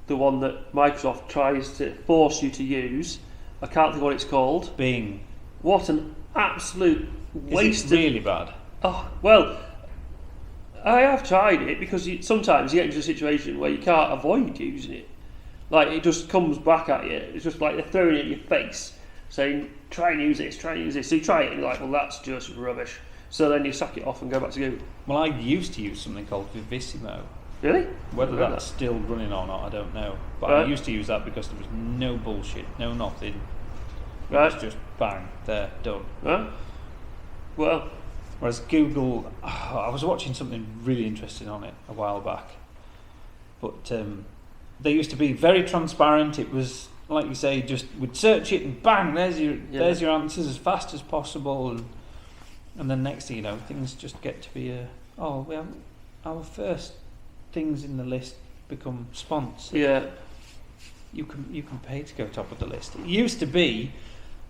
Speaker 1: the one that Microsoft tries to force you to use. I can't think what it's called.
Speaker 2: Bing.
Speaker 1: What an absolute waste.
Speaker 2: Is it really bad?
Speaker 1: Oh, well, I have tried it because sometimes you get into a situation where you can't avoid using it. Like, it just comes back at you. It's just like they're throwing it in your face, saying, try and use this. So you try it and you're like, well, that's just rubbish. So then you sack it off and go back to Google.
Speaker 2: Well, I used to use something called Vivissimo.
Speaker 1: Really?
Speaker 2: Whether that's still running or not, I don't know. But I used to use that because there was no bullshit, no nothing. It was just bang, there, done.
Speaker 1: Right. Well.
Speaker 2: Whereas Google, I was watching something really interesting on it a while back. But they used to be very transparent. It was, like you say, just would search it and bang, there's your answers as fast as possible. And then next thing you know, things just get to be we have our first things in the list become sponsored.
Speaker 1: Yeah.
Speaker 2: You can pay to go top of the list. It used to be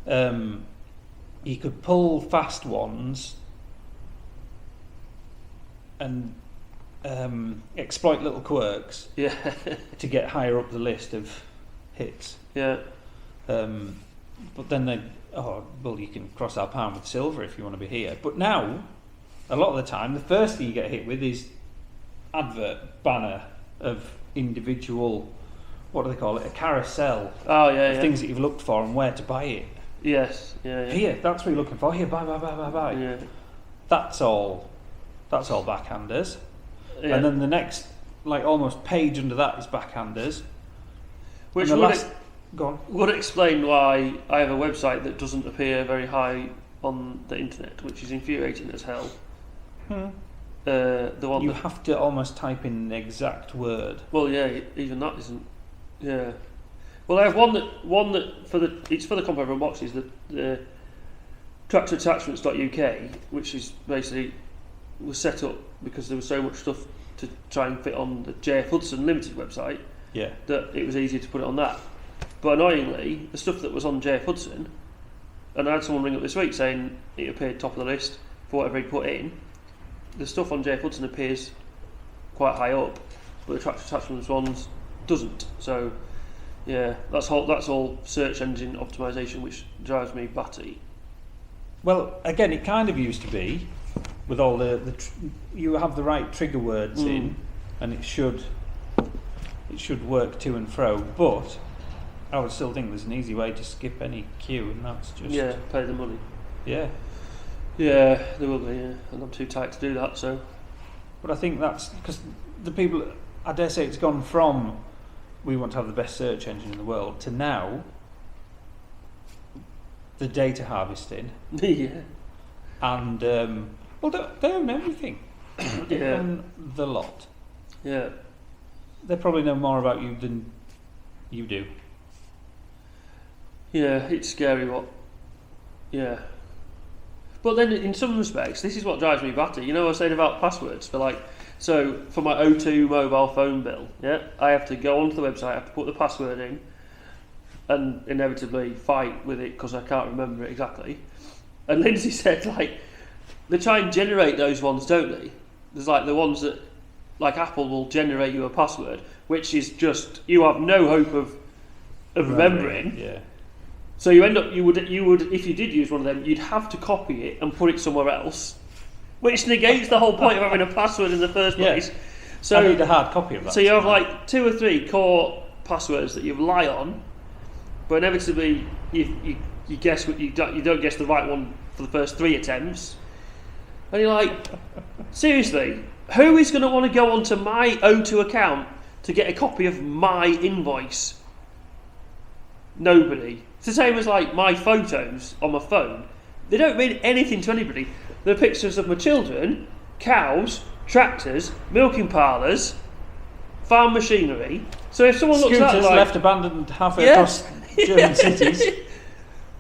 Speaker 2: you could pull fast ones and exploit little quirks to get higher up the list of hits.
Speaker 1: Yeah.
Speaker 2: But then you can cross our palm with silver if you want to be here. But now, a lot of the time, the first thing you get hit with is advert banner of individual, what do they call it, a carousel of things that you've looked for and where to buy it.
Speaker 1: Yes. Yeah.
Speaker 2: Here, that's what you're looking for. Here, buy.
Speaker 1: Yeah.
Speaker 2: That's all backhanders.
Speaker 1: Yeah.
Speaker 2: And then the next, like almost page under that is backhanders.
Speaker 1: Which would explain why I have a website that doesn't appear very high on the internet, which is infuriating as hell. The one
Speaker 2: you have to almost type in the exact word.
Speaker 1: Well, yeah, even that isn't. Yeah. Well, I have one that it's for the comp over boxes, the tractorattachments.uk, which is basically was set up because there was so much stuff to try and fit on the JF Hudson Limited website.
Speaker 2: Yeah. That
Speaker 1: it was easier to put it on that. But annoyingly, the stuff that was on JF Hudson, and I had someone ring up this week saying it appeared top of the list for whatever he'd put in. The stuff on JF Hudson appears quite high up, but the tractor attachments ones doesn't. So, yeah, that's all search engine optimization, which drives me batty.
Speaker 2: Well, again, it kind of used to be with all you have the right trigger words in, and it should work to and fro. But I would still think there's an easy way to skip any queue, and that's just
Speaker 1: pay the money.
Speaker 2: Yeah,
Speaker 1: there will be, and I'm too tight to do that. So,
Speaker 2: but I think that's because the people. I dare say it's gone from we want to have the best search engine in the world to now the data harvesting.
Speaker 1: Yeah,
Speaker 2: and they own everything. They own the lot.
Speaker 1: Yeah,
Speaker 2: they probably know more about you than you do.
Speaker 1: Yeah, it's scary what. Yeah. But then in some respects, this is what drives me batty. You know what I was saying about passwords? For my O2 mobile phone bill, I have to go onto the website, I have to put the password in, and inevitably fight with it because I can't remember it exactly. And Lindsay said, they try and generate those ones, don't they? There's the ones that, Apple will generate you a password, which is just, you have no hope of remembering.
Speaker 2: Yeah.
Speaker 1: So you would if you did use one of them, you'd have to copy it and put it somewhere else, which negates the whole point of having a password in the first place. So
Speaker 2: I need a hard copy of that.
Speaker 1: So you have 2 or 3 core passwords that you rely on, but inevitably you guess what you don't guess the right one for the first 3 attempts, and you're like, seriously, who is going to want to go onto my O2 account to get a copy of my invoice? Nobody. It's the same as my photos on my phone. They don't mean anything to anybody. They're pictures of my children, cows, tractors, milking parlours, farm machinery. So if someone looks at
Speaker 2: scooters left abandoned halfway across German cities.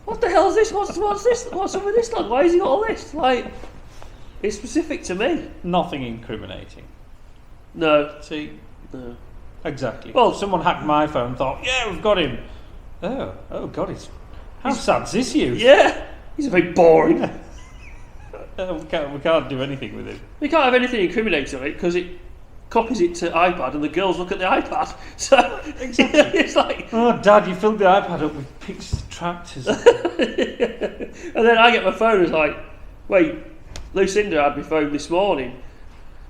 Speaker 1: What the hell is this? What's this? What's up with this dog? Why has he got all this? It's specific to me.
Speaker 2: Nothing incriminating.
Speaker 1: No.
Speaker 2: See?
Speaker 1: No.
Speaker 2: Exactly. Well, someone hacked my phone and thought, yeah, we've got him. Oh God, how sad's this you?
Speaker 1: Yeah, he's a very boring.
Speaker 2: We can't do anything with him.
Speaker 1: We can't have anything incriminating on it because it copies it to iPad and the girls look at the iPad. So
Speaker 2: exactly.
Speaker 1: It's
Speaker 2: oh Dad, you filled the iPad up with pictures of tractors.
Speaker 1: And then I get my phone and it's wait, Lucinda had my phone this morning.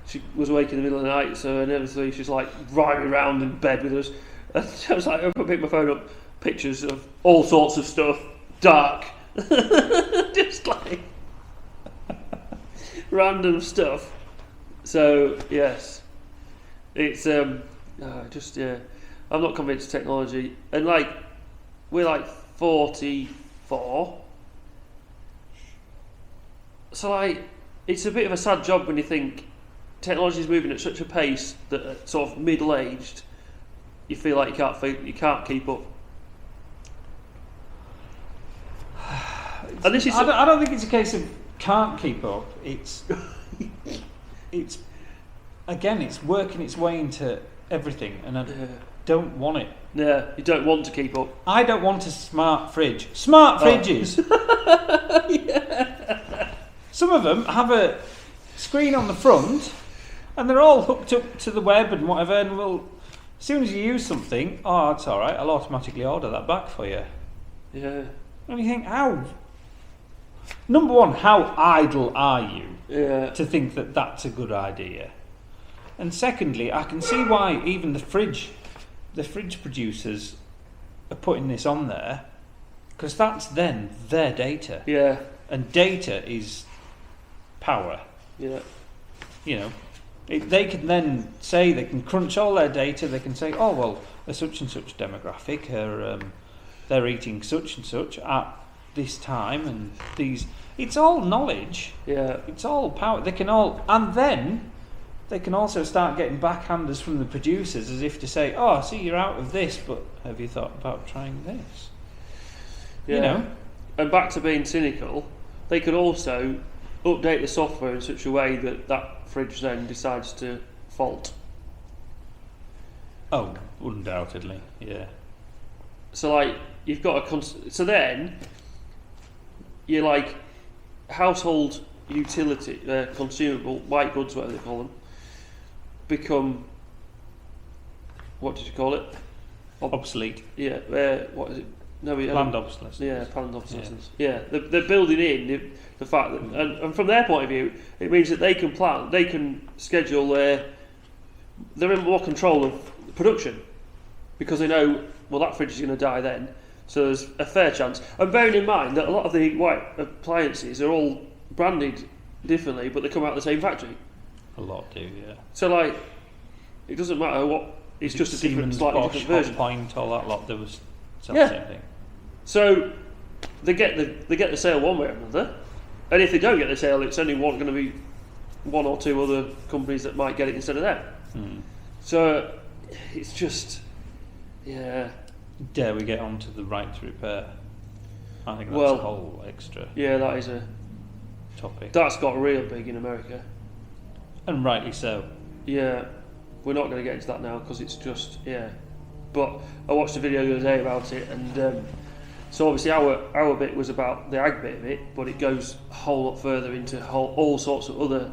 Speaker 1: She was awake in the middle of the night, so inevitably she's riding around in bed with us. And I was I picked my phone up. Pictures of all sorts of stuff, dark, just random stuff. So yes, It's just I'm not convinced of technology, and like we're like 44, so like it's a bit of a sad job when you think technology is moving at such a pace that at sort of middle-aged, you feel like you can't keep up. And this is
Speaker 2: I don't think it's a case of can't keep up. It's again, it's working its way into everything, and I don't want it.
Speaker 1: Yeah, you don't want to keep up.
Speaker 2: I don't want a smart fridge. Smart fridges.
Speaker 1: Yeah.
Speaker 2: Some of them have a screen on the front, and they're all hooked up to the web and whatever. And will, as soon as you use something, oh, it's all right. I'll automatically order that back for you.
Speaker 1: Yeah.
Speaker 2: And you think, how? Number one, how idle are you to think that that's a good idea? And secondly, I can see why even the fridge producers are putting this on there, because that's then their data.
Speaker 1: Yeah.
Speaker 2: And data is power.
Speaker 1: Yeah.
Speaker 2: You know, they can then say, they can crunch all their data. They can say, oh well, a such and such demographic are they're eating such and such at this time, and these. It's all knowledge.
Speaker 1: Yeah.
Speaker 2: It's all power. They can all, and then they can also start getting backhanders from the producers, as if to say, oh, I see you're out of this, but have you thought about trying this?
Speaker 1: Yeah.
Speaker 2: You know.
Speaker 1: And back to being cynical, they could also update the software in such a way that that fridge then decides to fault.
Speaker 2: Oh, undoubtedly, yeah.
Speaker 1: So like you've got so then you're like household utility, consumable white goods, whatever they call them, become, what did you call it?
Speaker 2: Obsolete.
Speaker 1: Yeah. What is it? No,
Speaker 2: Planned obsolescence.
Speaker 1: Yeah, planned obsolescence. Yeah, they're building in the fact that, and from their point of view, it means that they can plan, they can schedule they're in more control of production, because they know, well, that fridge is going to die then, so there's a fair chance. And bearing in mind that a lot of the white appliances are all branded differently, but they come out of the same factory.
Speaker 2: A lot do, yeah.
Speaker 1: So like, it doesn't matter what. It's just a different, slightly
Speaker 2: Bosch,
Speaker 1: different version.
Speaker 2: Point, all that lot. There was the same thing.
Speaker 1: So they get the sale one way or another, and if they don't get the sale, it's only going to be one or two other companies that might get it instead of them. So it's just, yeah.
Speaker 2: Dare we get on to the right to repair? I think that's a whole extra.
Speaker 1: Yeah, that is a
Speaker 2: topic.
Speaker 1: That's got real big in America,
Speaker 2: and rightly so.
Speaker 1: Yeah, we're not going to get into that now because it's just But I watched a video the other day about it, and so obviously our bit was about the ag bit of it, but it goes a whole lot further into all sorts of other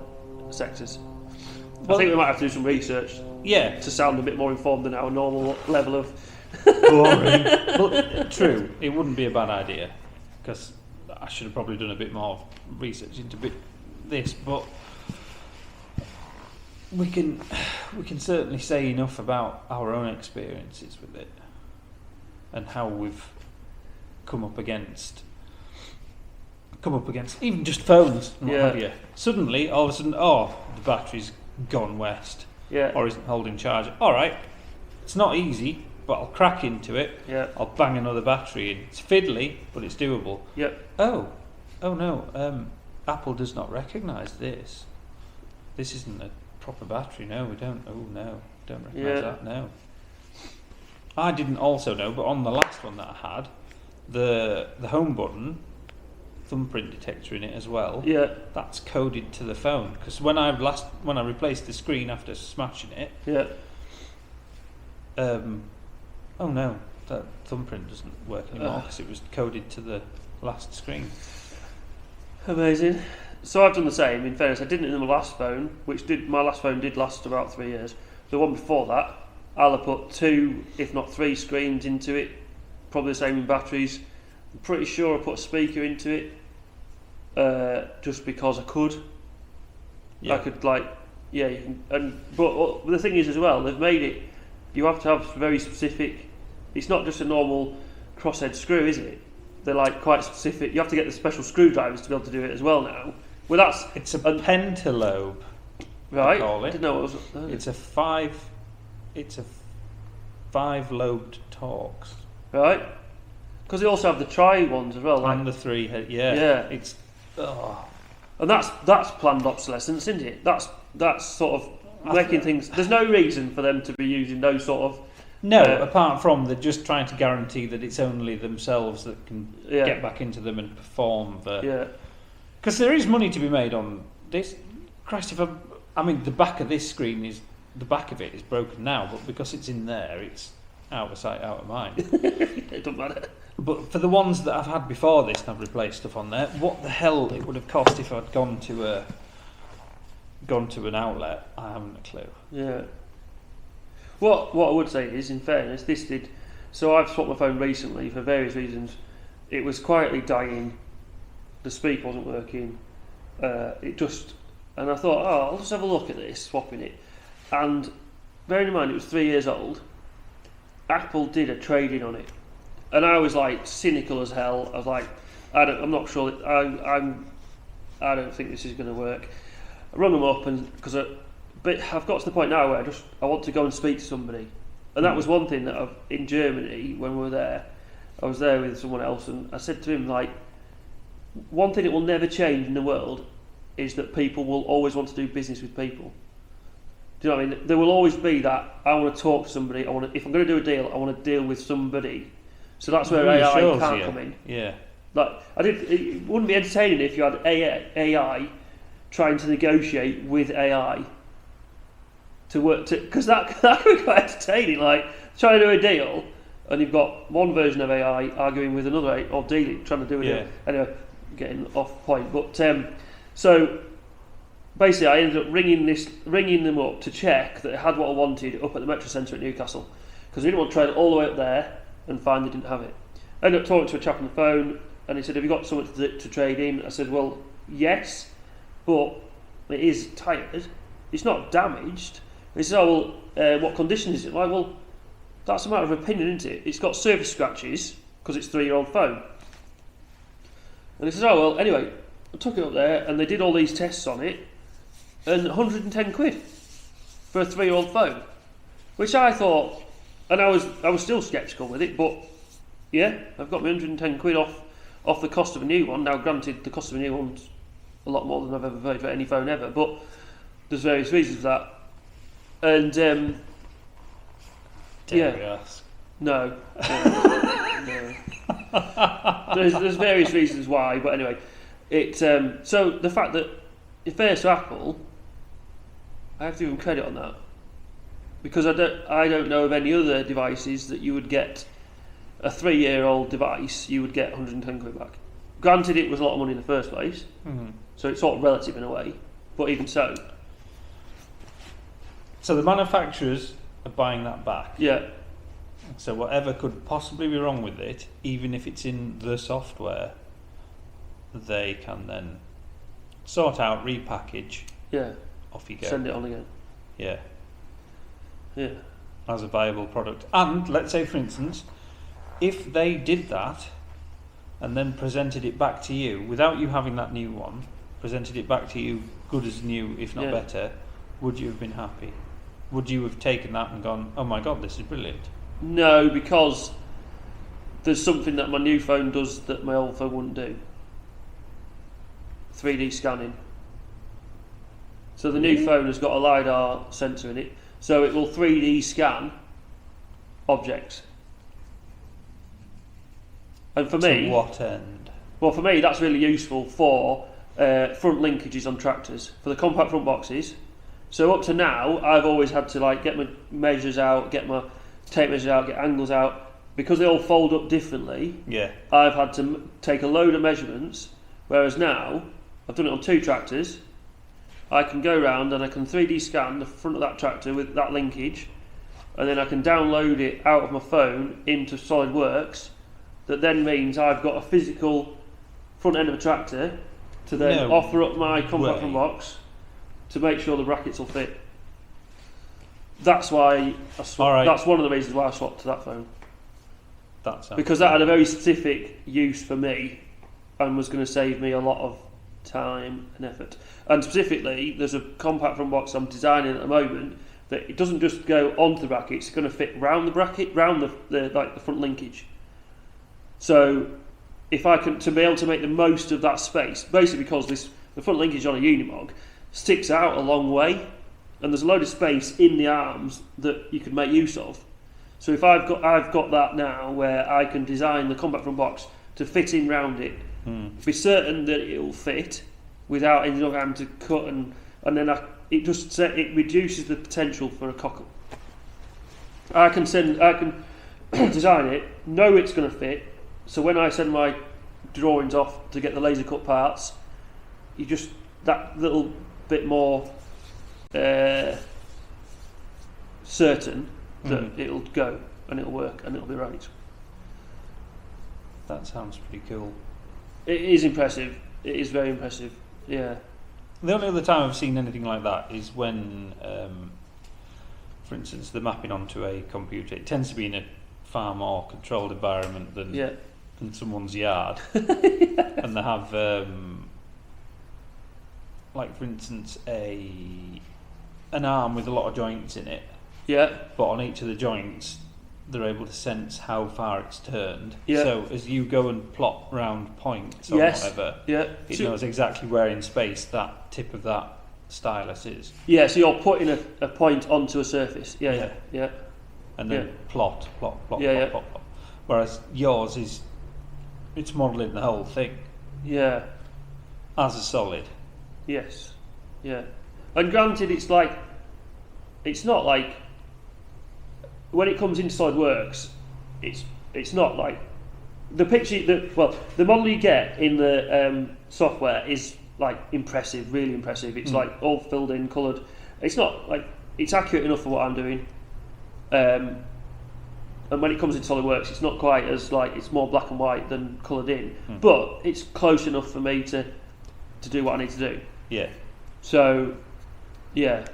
Speaker 1: sectors. I think we might have to do some research.
Speaker 2: Yeah,
Speaker 1: to sound a bit more informed than our normal level of
Speaker 2: boring. Well, true, it wouldn't be a bad idea, because I should have probably done a bit more research into this, but we can certainly say enough about our own experiences with it and how we've come up against even just phones and what have you. Suddenly, all of a sudden, the battery's gone west, or isn't holding charge. All right, it's not easy, but I'll crack into it. I'll bang another battery in. It's fiddly, but it's doable. Oh no, Apple does not recognise this. This isn't a proper battery. No, we don't. Oh no, don't recognise that. No. I didn't also know, but on the last one that I had, the home button, thumbprint detector in it as well. That's coded to the phone, because when I replaced the screen after smashing it. Oh no, that thumbprint doesn't work anymore because it was coded to the last screen.
Speaker 1: Amazing. So I've done the same. In fairness, I didn't in my last phone, my last phone did last about 3 years. The one before that, I'll have put 2, if not 3 screens into it, probably the same in batteries. I'm pretty sure I put a speaker into it, just because I could. I could you can, but the thing is as well, they've made it. You have to have very specific. It's not just a normal crosshead screw, is it? They're like quite specific. You have to get the special screwdrivers to be able to do it as well now. Well, it's
Speaker 2: a pentalobe.
Speaker 1: Right.
Speaker 2: They call
Speaker 1: I
Speaker 2: it.
Speaker 1: didn't know what it was.
Speaker 2: It's a 5 lobed Torx.
Speaker 1: Right. Because they also have the tri ones as well.
Speaker 2: And the 3 head. Yeah.
Speaker 1: Yeah.
Speaker 2: It's.
Speaker 1: And that's planned obsolescence, isn't it? That's sort of making things. There's no reason for them to be using those sort of.
Speaker 2: No, apart from they're just trying to guarantee that it's only themselves that can get back into them and perform. Because there is money to be made on this. Christ, I mean, the back of this screen the back of it is broken now, but because it's in there, it's out of sight, out of mind.
Speaker 1: It doesn't matter.
Speaker 2: But for the ones that I've had before this, and I've replaced stuff on there, what the hell it would have cost if I'd gone to an outlet? I haven't a clue.
Speaker 1: Yeah. What I would say is, in fairness, this did. So I've swapped my phone recently for various reasons. It was quietly dying. The speaker wasn't working. And I thought, I'll just have a look at this, swapping it. And bearing in mind it was 3 years old, Apple did a trade-in on it. And I was like cynical as hell. I was like, I'm not sure that I don't think this is going to work. I rung them up because I've got to the point now where I want to go and speak to somebody. And that was one thing that in Germany when we were there, I was there with someone else, and I said to him, like, one thing that will never change in the world is that people will always want to do business with people. Do you know what I mean? There will always be that I want to talk to somebody. If I'm going to do a deal, I want to deal with somebody. So that's where AI can't come in.
Speaker 2: Yeah.
Speaker 1: Like it wouldn't be entertaining if you had AI trying to negotiate with AI to work because that could be quite entertaining. Like trying to do a deal, and you've got one version of AI arguing with another or dealing, trying to do a deal. Anyway, getting off point. But so basically, I ended up ringing them up to check that it had what I wanted up at the Metro Centre at Newcastle, because we didn't want to trade it all the way up there and find they didn't have it. I ended up talking to a chap on the phone, and he said, "Have you got something to trade in?" I said, "Well, yes, but it is tired. It's not damaged." And he said, "Oh, well, what condition is it?" Like, well, that's a matter of opinion, isn't it? It's got surface scratches because it's a 3-year-old phone. And he says, "Oh, well, anyway, I took it up there, and they did all these tests on it, and 110 quid for a 3-year-old phone," which I thought, and I was still sceptical with it, but yeah, I've got my 110 quid off the cost of a new one. Now, granted, the cost of a new one's a lot more than I've ever paid for any phone ever, but there's various reasons for that. And
Speaker 2: Dare we ask?
Speaker 1: No. There's various reasons why, but anyway, so the fact that in fairness to Apple, I have to give them credit on that, because I don't know of any other devices that you would get a 3-year-old device, you would get 110 quid back. Granted, it was a lot of money in the first place, so it's sort of relative in a way, but even so.
Speaker 2: So the manufacturers are buying that back.
Speaker 1: Yeah.
Speaker 2: So whatever could possibly be wrong with it, even if it's in the software, they can then sort out, repackage.
Speaker 1: Yeah.
Speaker 2: Off you go.
Speaker 1: Send it on again.
Speaker 2: Yeah.
Speaker 1: Yeah.
Speaker 2: As a viable product. And let's say, for instance, if they did that and then presented it back to you without you having that new one, presented it back to you good as new, if not better, would you have been happy? Would you have taken that and gone, "Oh my god, this is brilliant"?
Speaker 1: No, because there's something that my new phone does that my old phone wouldn't do. 3D scanning. So the new phone has got a LiDAR sensor in it, so it will 3D scan objects. And for me,
Speaker 2: to what end?
Speaker 1: Well, for me, that's really useful for front linkages on tractors, for the compact front boxes. So up to now, I've always had to like get my measures out, get my tape measures out, get angles out, because they all fold up differently.
Speaker 2: Yeah.
Speaker 1: I've had to take a load of measurements, whereas now I've done it on 2 tractors. I can go around and I can 3D scan the front of that tractor with that linkage, and then I can download it out of my phone into SolidWorks. That then means I've got a physical front end of a tractor to then offer up my compact front box to make sure the brackets will fit. That's why I swapped. That's one of the reasons why I swapped to that phone. Because that had a very specific use for me and was going to save me a lot of time and effort. And specifically, there's a compact front box I'm designing at the moment that it doesn't just go onto the bracket, it's going to fit round the bracket, round the front linkage. So if I can, to be able to make the most of that space, basically because the front linkage on a Unimog sticks out a long way, and there's a load of space in the arms that you could make use of. So if I've got that now where I can design the compact front box to fit in round it, be certain that it will fit without ending up having to cut and then it reduces the potential for a cock up. I can design it, know it's going to fit, so when I send my drawings off to get the laser cut parts, you just that little bit more certain that it'll go and it'll work and it'll be right.
Speaker 2: That sounds pretty cool.
Speaker 1: It is impressive. It is very impressive. Yeah.
Speaker 2: The only other time I've seen anything like that is when, for instance, the mapping onto a computer. It tends to be in a far more controlled environment than someone's yard, and they have, like for instance, an arm with a lot of joints in it.
Speaker 1: Yeah.
Speaker 2: But on each of the joints, they're able to sense how far it's turned.
Speaker 1: Yeah.
Speaker 2: So as you go and plot round points or whatever, it knows exactly where in space that tip of that stylus is.
Speaker 1: Yeah, so you're putting a point onto a surface. Yeah.
Speaker 2: And then plot. Plot. Whereas yours it's modelling the whole thing.
Speaker 1: Yeah.
Speaker 2: As a solid.
Speaker 1: Yes. Yeah. And granted, it's not like when it comes into SolidWorks, it's not like the picture. The model you get in the software is like impressive, really impressive. It's like all filled in, coloured. It's not like it's accurate enough for what I'm doing. And when it comes into SolidWorks, it's not quite as it's more black and white than coloured in, but it's close enough for me to do what I need to do.
Speaker 2: Yeah.
Speaker 1: So, yeah,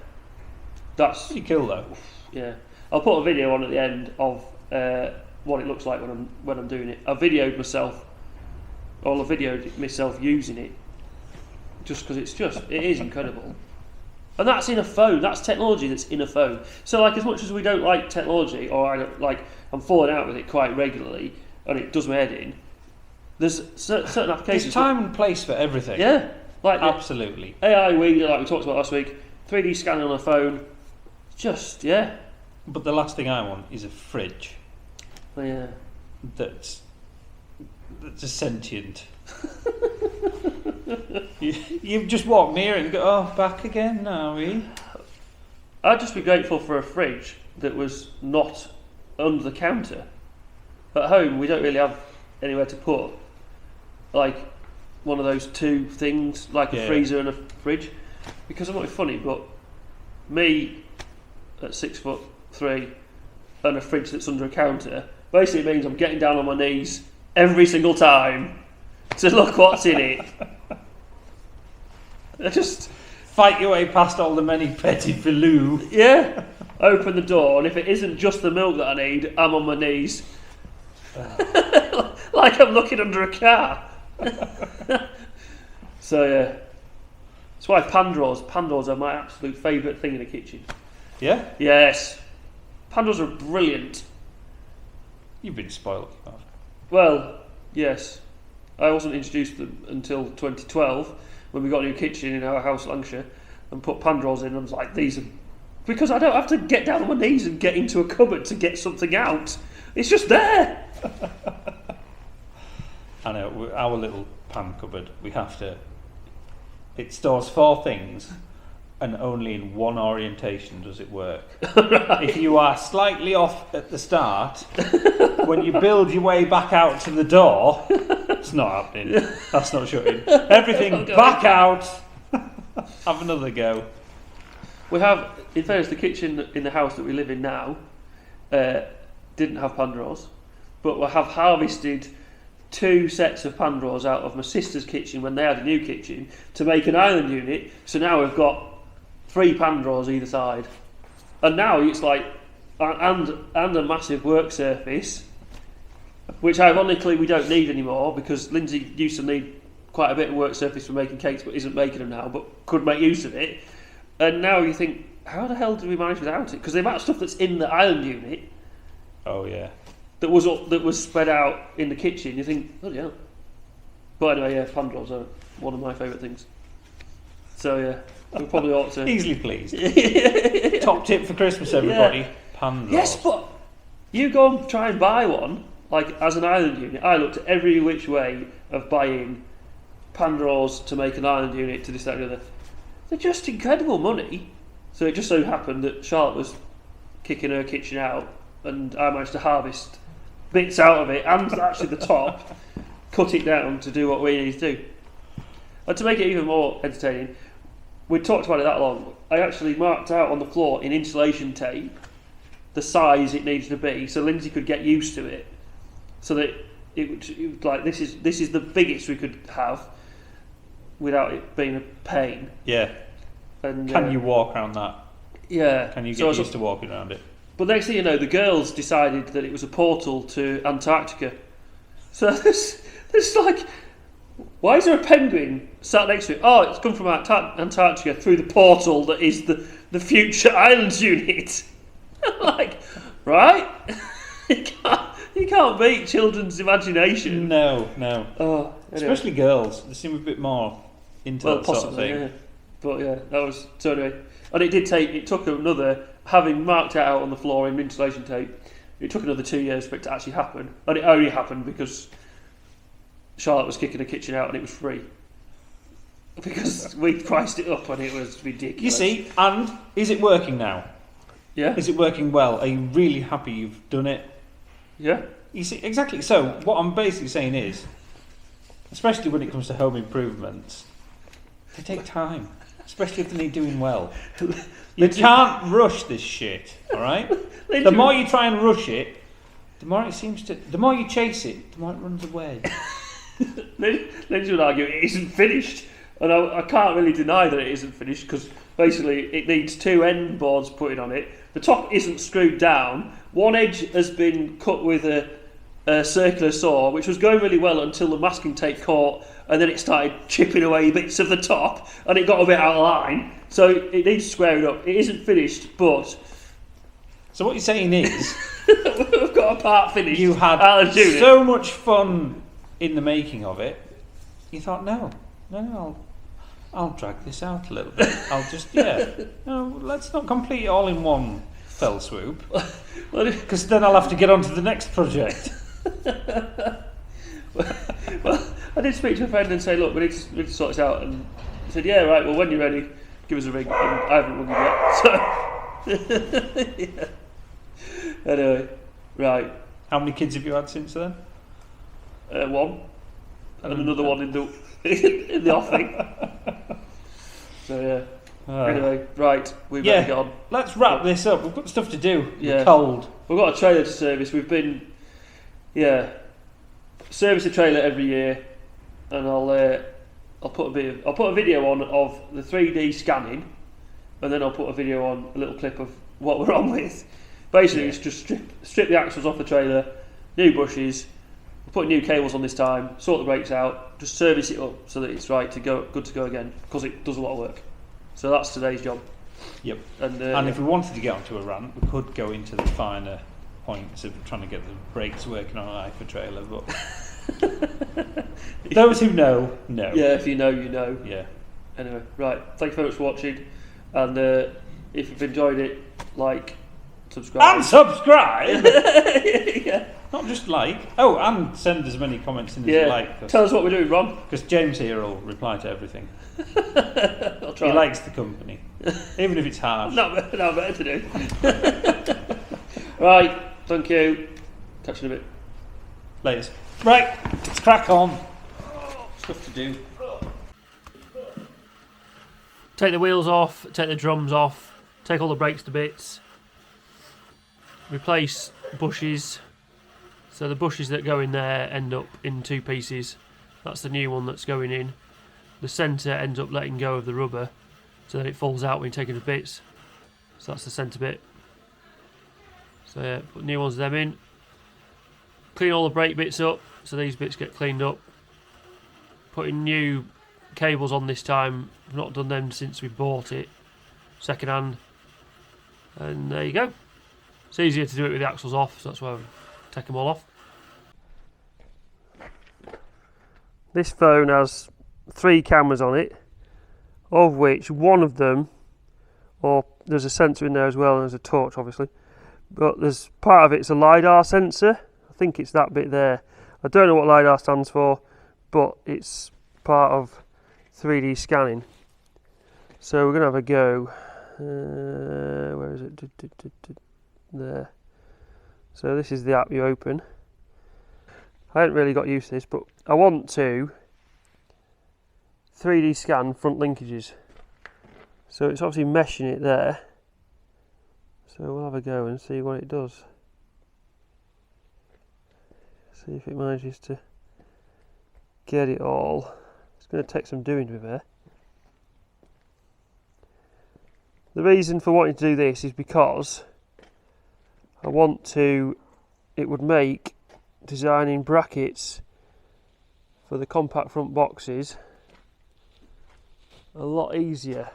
Speaker 1: that's
Speaker 2: pretty cool though.
Speaker 1: Yeah. I'll put a video on at the end of what it looks like when I'm doing it. I videoed myself using it, just because it is incredible, and that's in a phone. That's technology that's in a phone. So as much as we don't like technology, or I'm falling out with it quite regularly, and it does my head in. There's certain applications.
Speaker 2: There's time and place for everything.
Speaker 1: Yeah,
Speaker 2: absolutely.
Speaker 1: AI wheel, like we talked about last week. 3D scanning on a phone. Just
Speaker 2: But the last thing I want is a fridge.
Speaker 1: Oh, yeah.
Speaker 2: That's a sentient. you just walk near it and go, back again now,
Speaker 1: I'd just be grateful for a fridge that was not under the counter. At home, we don't really have anywhere to put one of those two things, a freezer and a fridge. Because I'm not funny, but me at 6'3" and a fridge that's under a counter basically means I'm getting down on my knees every single time to look what's in it. I just
Speaker 2: fight your way past all the many petits filous.
Speaker 1: Yeah. Open the door, and if it isn't just the milk that I need, I'm on my knees. Like I'm looking under a car. So yeah. That's why pan drawers are my absolute favourite thing in the kitchen.
Speaker 2: Yeah?
Speaker 1: Yes. Pan drawers are brilliant.
Speaker 2: You've been spoiled.
Speaker 1: Well, yes. I wasn't introduced to them until 2012 when we got a new kitchen in our house, Lancashire, and put pan drawers in. And I was like, these are... Because I don't have to get down on my knees and get into a cupboard to get something out. It's just there.
Speaker 2: I know, our little pan cupboard, we have to... It stores 4 things, and only in one orientation does it work. Right. If you are slightly off at the start, when you build your way back out to the door, it's not happening. That's not shutting. Everything back out. Have another go.
Speaker 1: We have, in fairness, the kitchen in the house that we live in now didn't have pan drawers, but we have harvested 2 sets of pan drawers out of my sister's kitchen when they had a new kitchen to make an island unit. So now we've got 3 pan drawers either side, and now it's and a massive work surface, which ironically we don't need anymore because Lindsay used to need quite a bit of work surface for making cakes, but isn't making them now, but could make use of it. And now you think, how the hell did we manage without it? Because the amount of stuff that's in the island unit.
Speaker 2: Oh yeah.
Speaker 1: That was spread out in the kitchen. You think, bloody hell. But anyway, yeah, pan drawers are one of my favourite things. So yeah, we probably ought to.
Speaker 2: Easily pleased. Top tip for Christmas, everybody.
Speaker 1: Yeah.
Speaker 2: Pan drawers.
Speaker 1: Yes, but you go and try and buy one, like as an island unit. I looked at every which way of buying pan drawers to make an island unit to this, that, and the other. They're just incredible money. So it just so happened that Charlotte was kicking her kitchen out, and I managed to harvest bits out of it, and actually the top, cut it down to do what we need to do. And to make it even more entertaining, we talked about it that long. I actually marked out on the floor in insulation tape the size it needs to be, so Lindsay could get used to it, so that it would like this is the biggest we could have without it being a pain.
Speaker 2: Yeah.
Speaker 1: And
Speaker 2: can you walk around that?
Speaker 1: Yeah.
Speaker 2: Can you get used to walking around it?
Speaker 1: But next thing you know, the girls decided that it was a portal to Antarctica. So there's like, why is there a penguin sat next to it? Oh, it's come from Antarctica through the portal that is the future islands unit. Like, right? you can't beat children's imagination.
Speaker 2: No.
Speaker 1: Oh, anyway.
Speaker 2: Especially girls. They seem a bit more into that
Speaker 1: possibly,
Speaker 2: sort of thing.
Speaker 1: Yeah. But yeah, that was so anyway. And it took another, having marked it out on the floor in insulation tape, it took another 2 years for it to actually happen. And it only happened because Charlotte was kicking the kitchen out and it was free. Because we priced it up and it was ridiculous.
Speaker 2: You see, and is it working now?
Speaker 1: Yeah.
Speaker 2: Is it working well? Are you really happy you've done it?
Speaker 1: Yeah.
Speaker 2: You see, exactly. So what I'm basically saying is, especially when it comes to home improvements, they take time. Especially if they need doing well. You can't rush this shit, alright? The more you try and rush it, the more you chase it, the more it runs away.
Speaker 1: Lindsay would argue it isn't finished. And I can't really deny that it isn't finished because basically it needs 2 end boards putting on it. The top isn't screwed down. One edge has been cut with a circular saw, which was going really well until the masking tape caught, and then it started chipping away bits of the top, and it got a bit out of line. So it needs squaring up. It isn't finished, but
Speaker 2: so what you're saying is,
Speaker 1: we've got a part finished.
Speaker 2: You had so much fun in the making of it. You thought, no, I'll drag this out a little bit. I'll just let's not complete it all in one fell swoop, because then I'll have to get on to the next project.
Speaker 1: well, I did speak to a friend and say, look, we need to sort this out, and he said, yeah, right, well, when you're ready, give us a ring. And I haven't rung you yet, so yeah. Anyway, right.
Speaker 2: How many kids have you had since then?
Speaker 1: One, and another one in the offing. So yeah. Anyway, right, we better get on.
Speaker 2: Let's wrap this up. We've got stuff to do.
Speaker 1: Yeah.
Speaker 2: We're cold.
Speaker 1: We've got a trailer to service. We've been, service a trailer every year, and I'll put a video on of the 3D scanning, and then I'll put a video on a little clip of what we're on with. Basically, it's just strip the axles off the trailer, new bushes, put new cables on this time, sort the brakes out, just service it up so that it's good to go again, because it does a lot of work. So that's today's job.
Speaker 2: Yep.
Speaker 1: And
Speaker 2: if we wanted to get onto a rant, we could go into the finer points of trying to get the brakes working on an IFA trailer, but those who know.
Speaker 1: Yeah, if you know, you know.
Speaker 2: Yeah.
Speaker 1: Anyway, right. Thank you very much for watching, and if you've enjoyed it, like, subscribe.
Speaker 2: And subscribe.
Speaker 1: Yeah.
Speaker 2: Not just like. Oh, and send as many comments in as you like.
Speaker 1: Tell us what we're doing wrong.
Speaker 2: Because James here will reply to everything.
Speaker 1: I'll try.
Speaker 2: He likes the company, even if it's harsh.
Speaker 1: Not better to do. Right. Thank you. Catch you in a bit.
Speaker 2: Laters. Right. Let's crack on.
Speaker 1: Stuff to do. Take the wheels off. Take the drums off. Take all the brakes to bits. Replace bushes. So the bushes that go in there end up in 2 pieces. That's the new one that's going in. The centre ends up letting go of the rubber, so that it falls out when you take it to bits. So that's the centre bit. So yeah, put new ones of them in. Clean all the brake bits up, so these bits get cleaned up. putting new cables on this time. I've not done them since we bought it second hand, and there you go. It's easier to do it with the axles off, so that's why I've taken them all off. This phone has 3 cameras on it, of which one of them, or there's a sensor in there as well, and there's a torch obviously, but there's part of it's a LiDAR sensor. I think it's that bit there. I don't know what LiDAR stands for, but it's part of 3D scanning. So we're going to have a go. Where is it? There. So this is the app you open. I haven't really got used to this, but I want to 3D scan front linkages. So it's obviously meshing it there. So we'll have a go and see what it does. See if it manages to get it all. It's going to take some doing with it. The reason for wanting to do this is because I want to, it would make designing brackets for the compact front boxes a lot easier,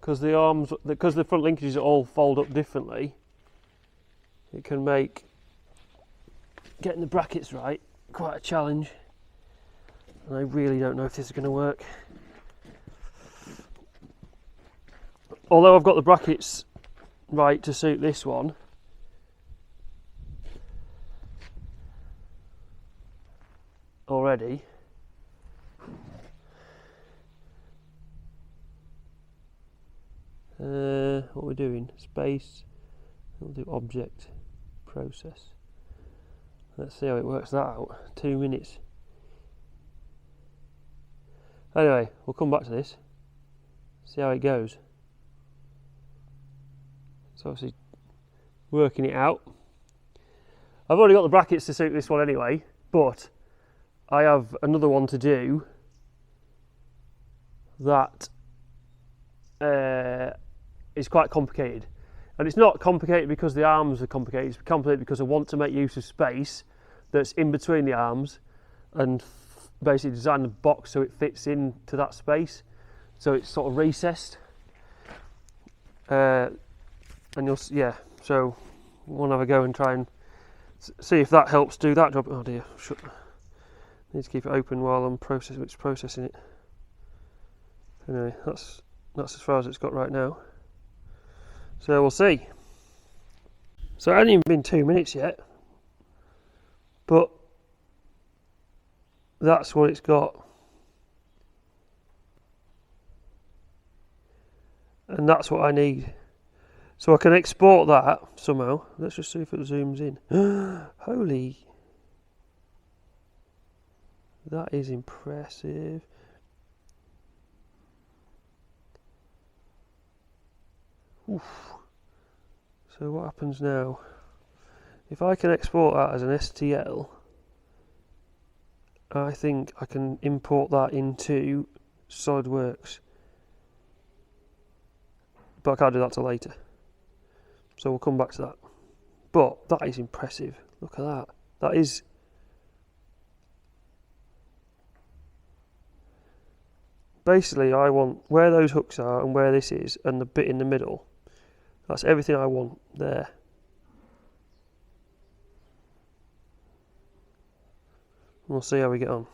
Speaker 1: because the arms, because the front linkages all fold up differently. It can make getting the brackets right quite a challenge, and I really don't know if this is going to work. Although I've got the brackets right to suit this one, already. What we're doing, space, we'll do object, process. Let's see how it works that out. 2 minutes. Anyway, we'll come back to this, see how it goes. It's obviously working it out. I've already got the brackets to suit this one anyway, but I have another one to do that is quite complicated. And it's not complicated because the arms are complicated, it's complicated because I want to make use of space that's in between the arms and basically design the box so it fits into that space, so it's sort of recessed. And you'll, yeah, so we'll have a go and try and see if that helps do that job. Oh dear, need to keep it open while I'm processing it. Anyway, that's as far as it's got right now. So we'll see. So it hasn't even been 2 minutes yet, but that's what it's got. And that's what I need. So I can export that somehow. Let's just see if it zooms in. Holy. That is impressive. Oof. So what happens now? If I can export that as an STL, I think I can import that into SolidWorks. But I can't do that till later. So we'll come back to that. But that is impressive. Look at that. That is... Basically, I want where those hooks are and where this is and the bit in the middle. That's everything I want there. We'll see how we get on.